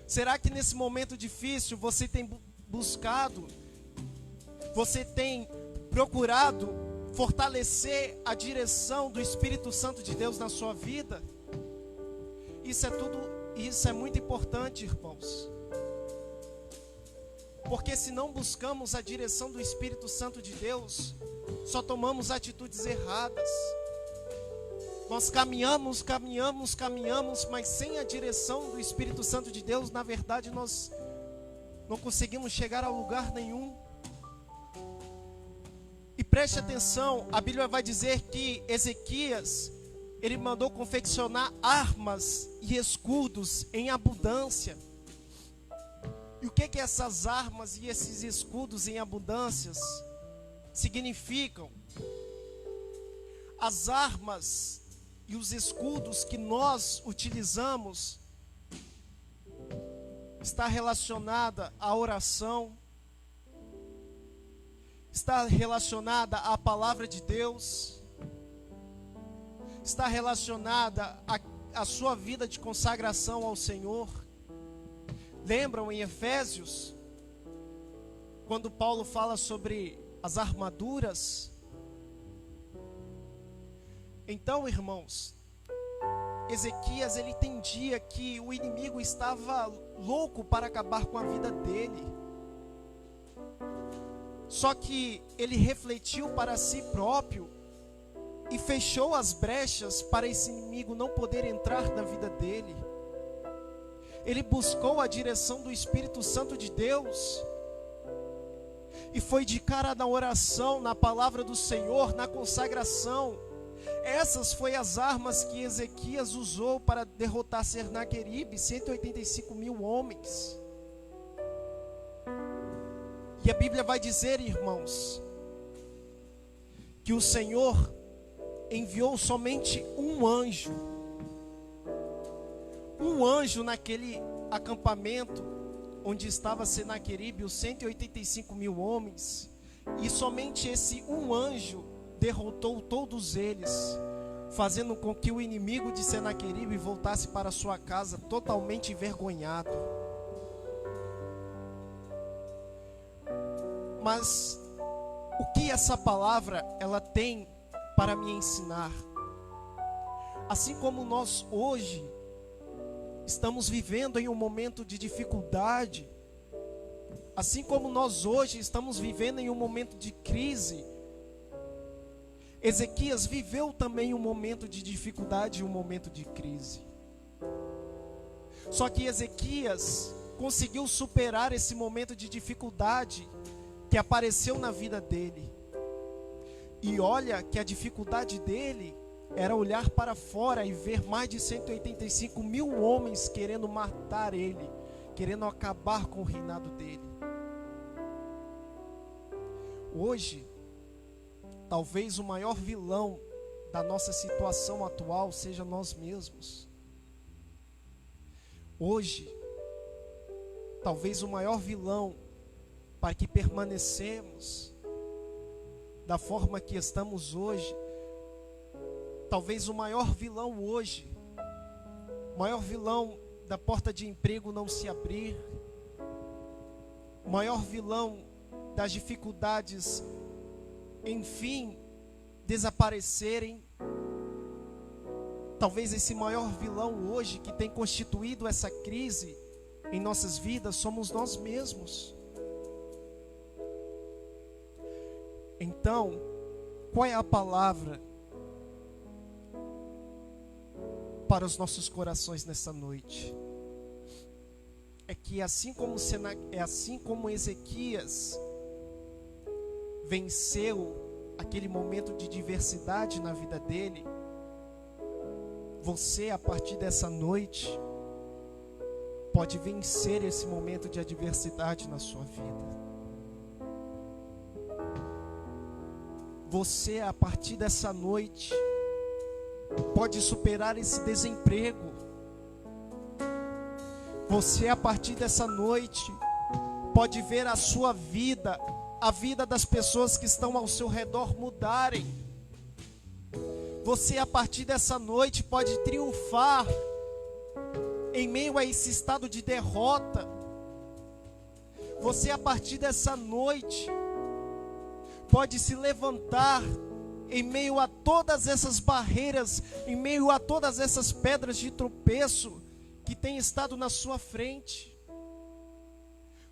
Será que nesse momento difícil você tem buscado, você tem procurado fortalecer a direção do Espírito Santo de Deus na sua vida? Isso é muito importante, irmãos. Porque se não buscamos a direção do Espírito Santo de Deus, só tomamos atitudes erradas. Nós caminhamos, mas sem a direção do Espírito Santo de Deus, na verdade nós não conseguimos chegar a lugar nenhum. E preste atenção, a Bíblia vai dizer que Ezequias, ele mandou confeccionar armas e escudos em abundância. E o que essas armas e esses escudos em abundância significam? As armas e os escudos que nós utilizamos está relacionada à oração, está relacionada à palavra de Deus, está relacionada à sua vida de consagração ao Senhor. Lembram em Efésios, quando Paulo fala sobre as armaduras? Então, irmãos, Ezequias, ele entendia que o inimigo estava louco para acabar com a vida dele. Só que ele refletiu para si próprio e fechou as brechas para esse inimigo não poder entrar na vida dele. Ele buscou a direção do Espírito Santo de Deus e foi de cara na oração, na palavra do Senhor, na consagração. Essas foram as armas que Ezequias usou para derrotar Senaqueribe, 185 mil homens. E a Bíblia vai dizer, irmãos, que o Senhor enviou somente um anjo naquele acampamento onde estava Senaqueribe, os 185 mil homens, e somente esse um anjo derrotou todos eles, fazendo com que o inimigo de Senaqueribe voltasse para sua casa totalmente envergonhado. Mas o que essa palavra ela tem para me ensinar? Assim como nós hoje estamos vivendo em um momento de dificuldade, assim como nós hoje estamos vivendo em um momento de crise, Ezequias viveu também um momento de dificuldade e um momento de crise. Só que Ezequias conseguiu superar esse momento de dificuldade que apareceu na vida dele. E olha que a dificuldade dele era olhar para fora e ver mais de 185 mil homens querendo matar ele, querendo acabar com o reinado dele. Hoje, talvez o maior vilão da nossa situação atual seja nós mesmos. Hoje, talvez o maior vilão para que permanecemos da forma que estamos hoje, talvez o maior vilão hoje, o maior vilão da porta de emprego não se abrir, o maior vilão das dificuldades, enfim, desaparecerem. Talvez esse maior vilão hoje que tem constituído essa crise em nossas vidas somos nós mesmos. Então, qual é a palavra para os nossos corações nessa noite? É que assim como Ezequias venceu aquele momento de diversidade na vida dele, você, a partir dessa noite, pode vencer esse momento de adversidade na sua vida. Você, a partir dessa noite, pode superar esse desemprego. Você, a partir dessa noite, pode ver a sua vida, a vida das pessoas que estão ao seu redor mudarem. Você, a partir dessa noite, pode triunfar em meio a esse estado de derrota. Você, a partir dessa noite, pode se levantar em meio a todas essas barreiras, em meio a todas essas pedras de tropeço que tem estado na sua frente.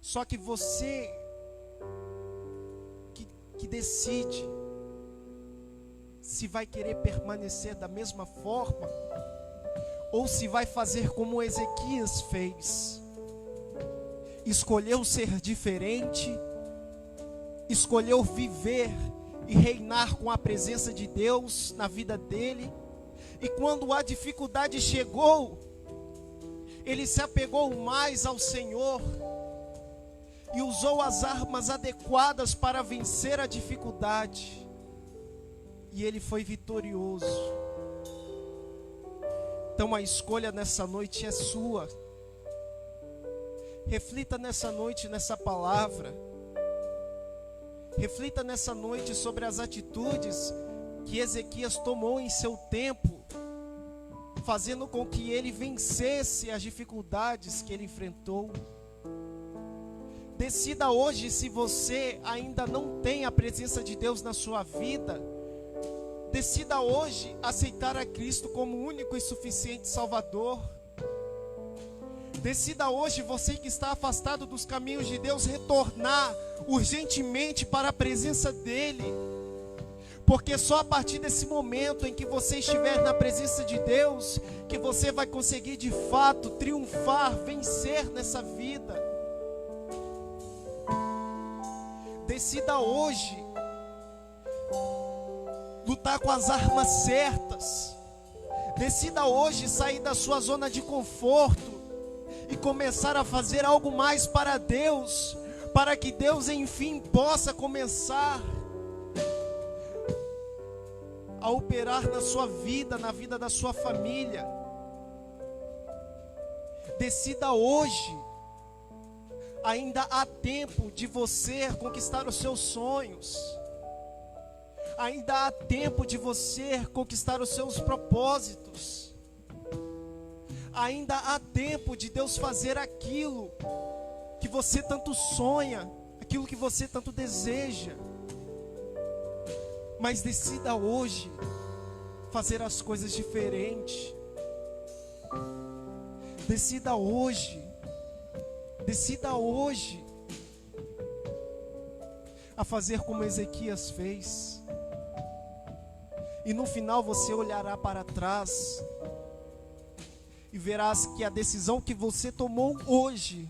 Só que você que decide se vai querer permanecer da mesma forma ou se vai fazer como Ezequias fez. Escolheu ser diferente, escolheu viver e reinar com a presença de Deus na vida dele. E quando a dificuldade chegou, ele se apegou mais ao Senhor e usou as armas adequadas para vencer a dificuldade. E ele foi vitorioso. Então a escolha nessa noite é sua. Reflita nessa noite nessa palavra. Reflita nessa noite sobre as atitudes que Ezequias tomou em seu tempo, fazendo com que ele vencesse as dificuldades que ele enfrentou. Decida hoje, se você ainda não tem a presença de Deus na sua vida, decida hoje aceitar a Cristo como único e suficiente Salvador. Decida hoje, você que está afastado dos caminhos de Deus, retornar urgentemente para a presença dEle. Porque só a partir desse momento em que você estiver na presença de Deus, que você vai conseguir de fato triunfar, vencer nessa vida. Decida hoje lutar com as armas certas. Decida hoje sair da sua zona de conforto e começar a fazer algo mais para Deus, para que Deus enfim possa começar a operar na sua vida, na vida da sua família. Decida hoje. Ainda há tempo de você conquistar os seus sonhos. Ainda há tempo de você conquistar os seus propósitos. Ainda há tempo de Deus fazer aquilo que você tanto sonha, aquilo que você tanto deseja. Mas decida hoje fazer as coisas diferentes. Decida hoje a fazer como Ezequias fez. E no final você olhará para trás e verás que a decisão que você tomou hoje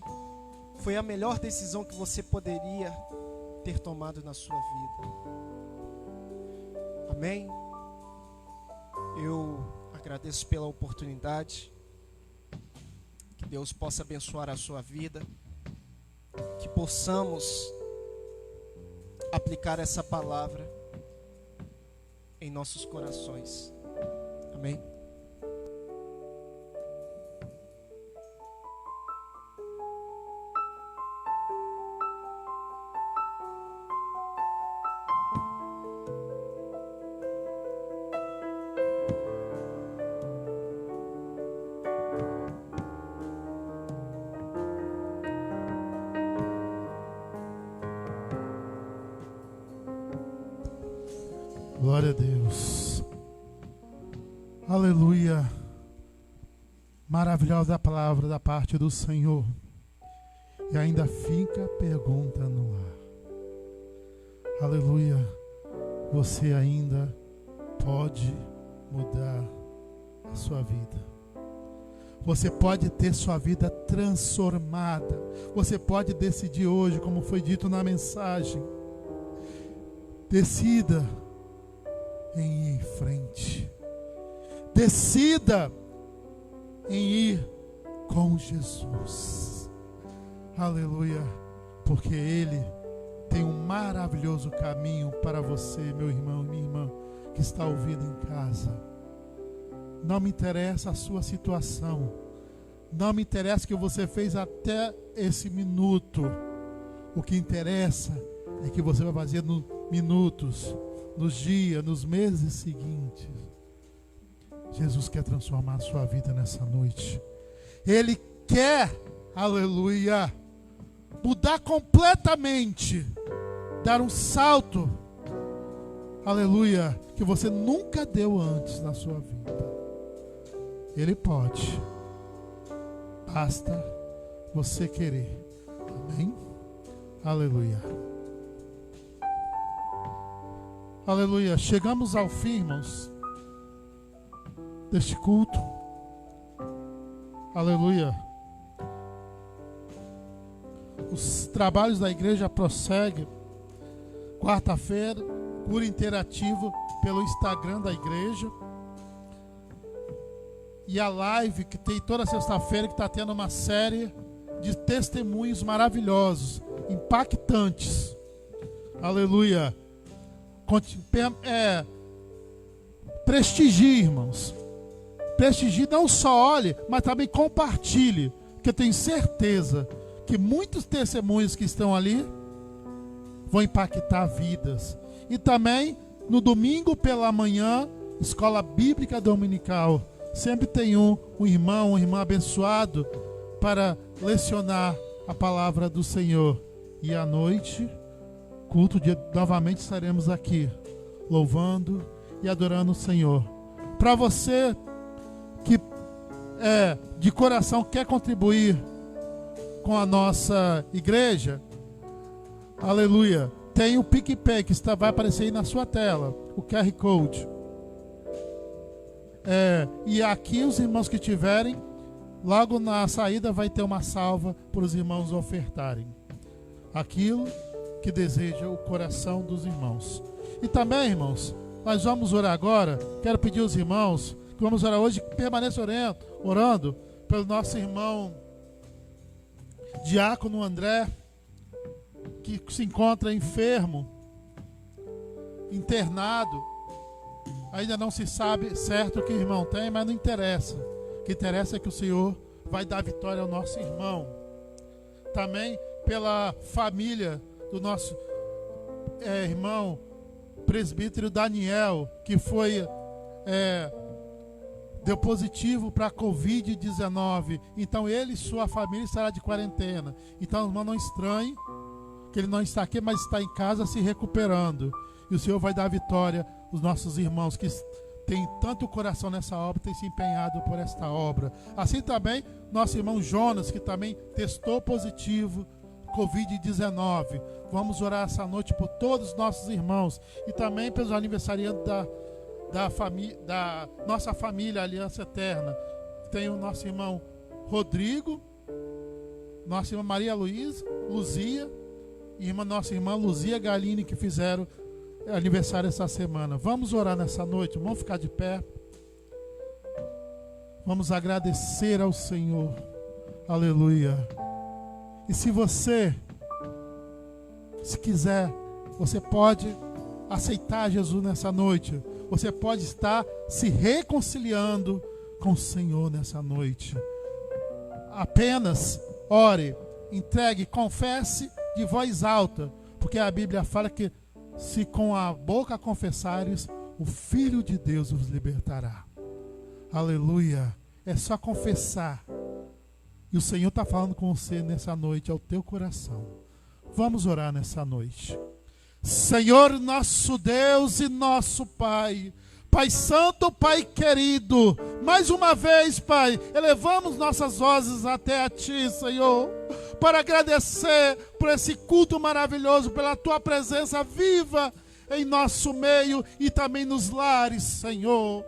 foi a melhor decisão que você poderia ter tomado na sua vida. Amém? Eu agradeço pela oportunidade. Que Deus possa abençoar a sua vida. Que possamos aplicar essa palavra em nossos corações. Amém? Glória a Deus. Aleluia. Maravilhosa a palavra da parte do Senhor. E ainda fica a pergunta no ar. Aleluia. Você ainda pode mudar a sua vida. Você pode ter sua vida transformada. Você pode decidir hoje, como foi dito na mensagem. Decida em ir em frente. Decida em ir com Jesus. Aleluia, porque Ele tem um maravilhoso caminho para você, meu irmão e minha irmã, que está ouvindo em casa. Não me interessa a sua situação, não me interessa o que você fez até esse minuto. O que interessa é que você vai fazer nos minutos, nos dias, nos meses seguintes. Jesus quer transformar a sua vida nessa noite. Ele quer, aleluia, mudar completamente, dar um salto, aleluia, que você nunca deu antes na sua vida. Ele pode, basta você querer. Amém? Aleluia. Aleluia. Chegamos ao fim, irmãos, deste culto. Aleluia. Os trabalhos da igreja prosseguem. Quarta-feira, cura interativo pelo Instagram da igreja. E a live que tem toda sexta-feira, que está tendo uma série de testemunhos maravilhosos, impactantes. Aleluia. Prestigie, irmãos. Prestigie, não só olhe, mas também compartilhe, porque eu tenho certeza que muitos testemunhos que estão ali vão impactar vidas. E também no domingo pela manhã, escola bíblica dominical, sempre tem um irmão, uma irmã abençoado para lecionar a palavra do Senhor. E à noite, culto de novamente estaremos aqui louvando e adorando o Senhor. Para você que de coração quer contribuir com a nossa igreja, aleluia, tem o PicPay que vai aparecer aí na sua tela, o QR Code. E aqui os irmãos que tiverem, logo na saída vai ter uma salva para os irmãos ofertarem aquilo que deseja o coração dos irmãos. E também, irmãos, nós vamos orar agora. Quero pedir aos irmãos que vamos orar hoje, permaneça orando pelo nosso irmão Diácono André, que se encontra enfermo, internado. Ainda não se sabe certo o que o irmão tem, mas não interessa. O que interessa é que o Senhor vai dar vitória ao nosso irmão. Também pela família do nosso irmão presbítero Daniel, que foi deu positivo para a Covid-19. Então ele e sua família estará de quarentena. Então, irmão, não estranhe que ele não está aqui, mas está em casa se recuperando. E o Senhor vai dar vitória aos nossos irmãos que têm tanto coração nessa obra, têm se empenhado por esta obra. Assim também nosso irmão Jonas, que também testou positivo Covid-19. Vamos orar essa noite por todos os nossos irmãos e também pelos aniversariantes da nossa família Aliança Eterna. Tem o nosso irmão Rodrigo, nossa irmã Maria Luzia e nossa irmã Luzia Galini, que fizeram aniversário essa semana. Vamos orar nessa noite, vamos ficar de pé. Vamos agradecer ao Senhor. Aleluia. E se quiser, você pode aceitar Jesus nessa noite. Você pode estar se reconciliando com o Senhor nessa noite. Apenas ore, entregue, confesse de voz alta, porque a Bíblia fala que se com a boca confessares, o Filho de Deus os libertará. Aleluia. É só confessar. E o Senhor está falando com você nessa noite, ao teu coração. Vamos orar nessa noite. Senhor, nosso Deus e nosso Pai, Pai Santo, Pai querido, mais uma vez, Pai, elevamos nossas vozes até a Ti, Senhor, para agradecer por esse culto maravilhoso, pela Tua presença viva em nosso meio e também nos lares, Senhor.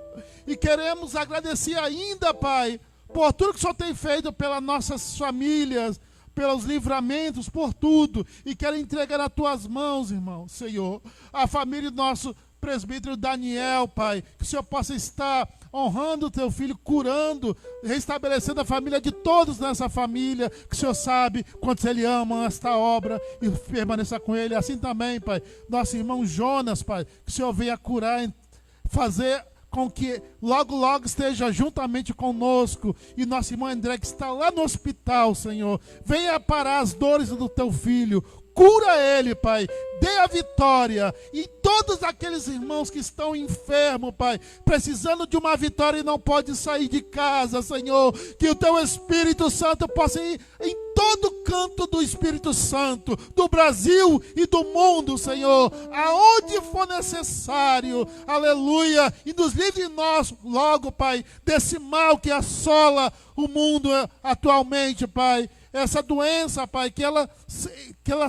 E queremos agradecer ainda, Pai, por tudo que o Senhor tem feito pelas nossas famílias, pelos livramentos, por tudo. E quero entregar nas Tuas mãos, irmão, Senhor, a família do nosso presbítero Daniel, Pai, que o Senhor possa estar honrando o teu filho, curando, restabelecendo a família de todos nessa família, que o Senhor sabe quantos ele ama esta obra e permaneça com ele. Assim também, Pai, nosso irmão Jonas, Pai, que o Senhor venha curar, fazer com que logo, logo esteja juntamente conosco. E nosso irmão André, que está lá no hospital, Senhor, venha parar as dores do teu filho. Cura ele, Pai, dê a vitória. E todos aqueles irmãos que estão enfermos, Pai, precisando de uma vitória e não podem sair de casa, Senhor, que o teu Espírito Santo possa ir em todo canto do Espírito Santo, do Brasil e do mundo, Senhor, aonde for necessário, aleluia, e nos livre nós logo, Pai, desse mal que assola o mundo atualmente, Pai. Essa doença, Pai, que ela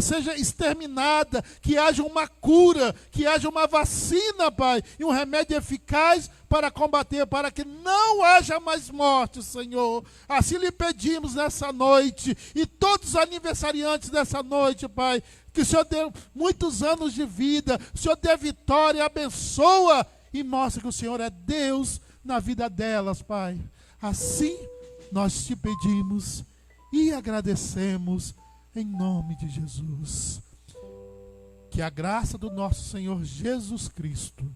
seja exterminada, que haja uma cura, que haja uma vacina, Pai, e um remédio eficaz para combater, para que não haja mais morte, Senhor. Assim lhe pedimos nessa noite, e todos os aniversariantes dessa noite, Pai, que o Senhor dê muitos anos de vida, o Senhor dê vitória, abençoa e mostra que o Senhor é Deus na vida delas, Pai. Assim nós te pedimos e agradecemos em nome de Jesus. Que a graça do nosso Senhor Jesus Cristo,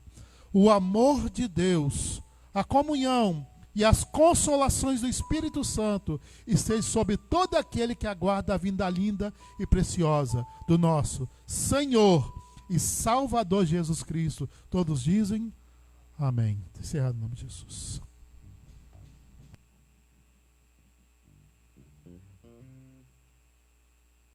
o amor de Deus, a comunhão e as consolações do Espírito Santo estejam sobre todo aquele que aguarda a vinda linda e preciosa do nosso Senhor e Salvador Jesus Cristo. Todos dizem amém. Encerrado em nome de Jesus.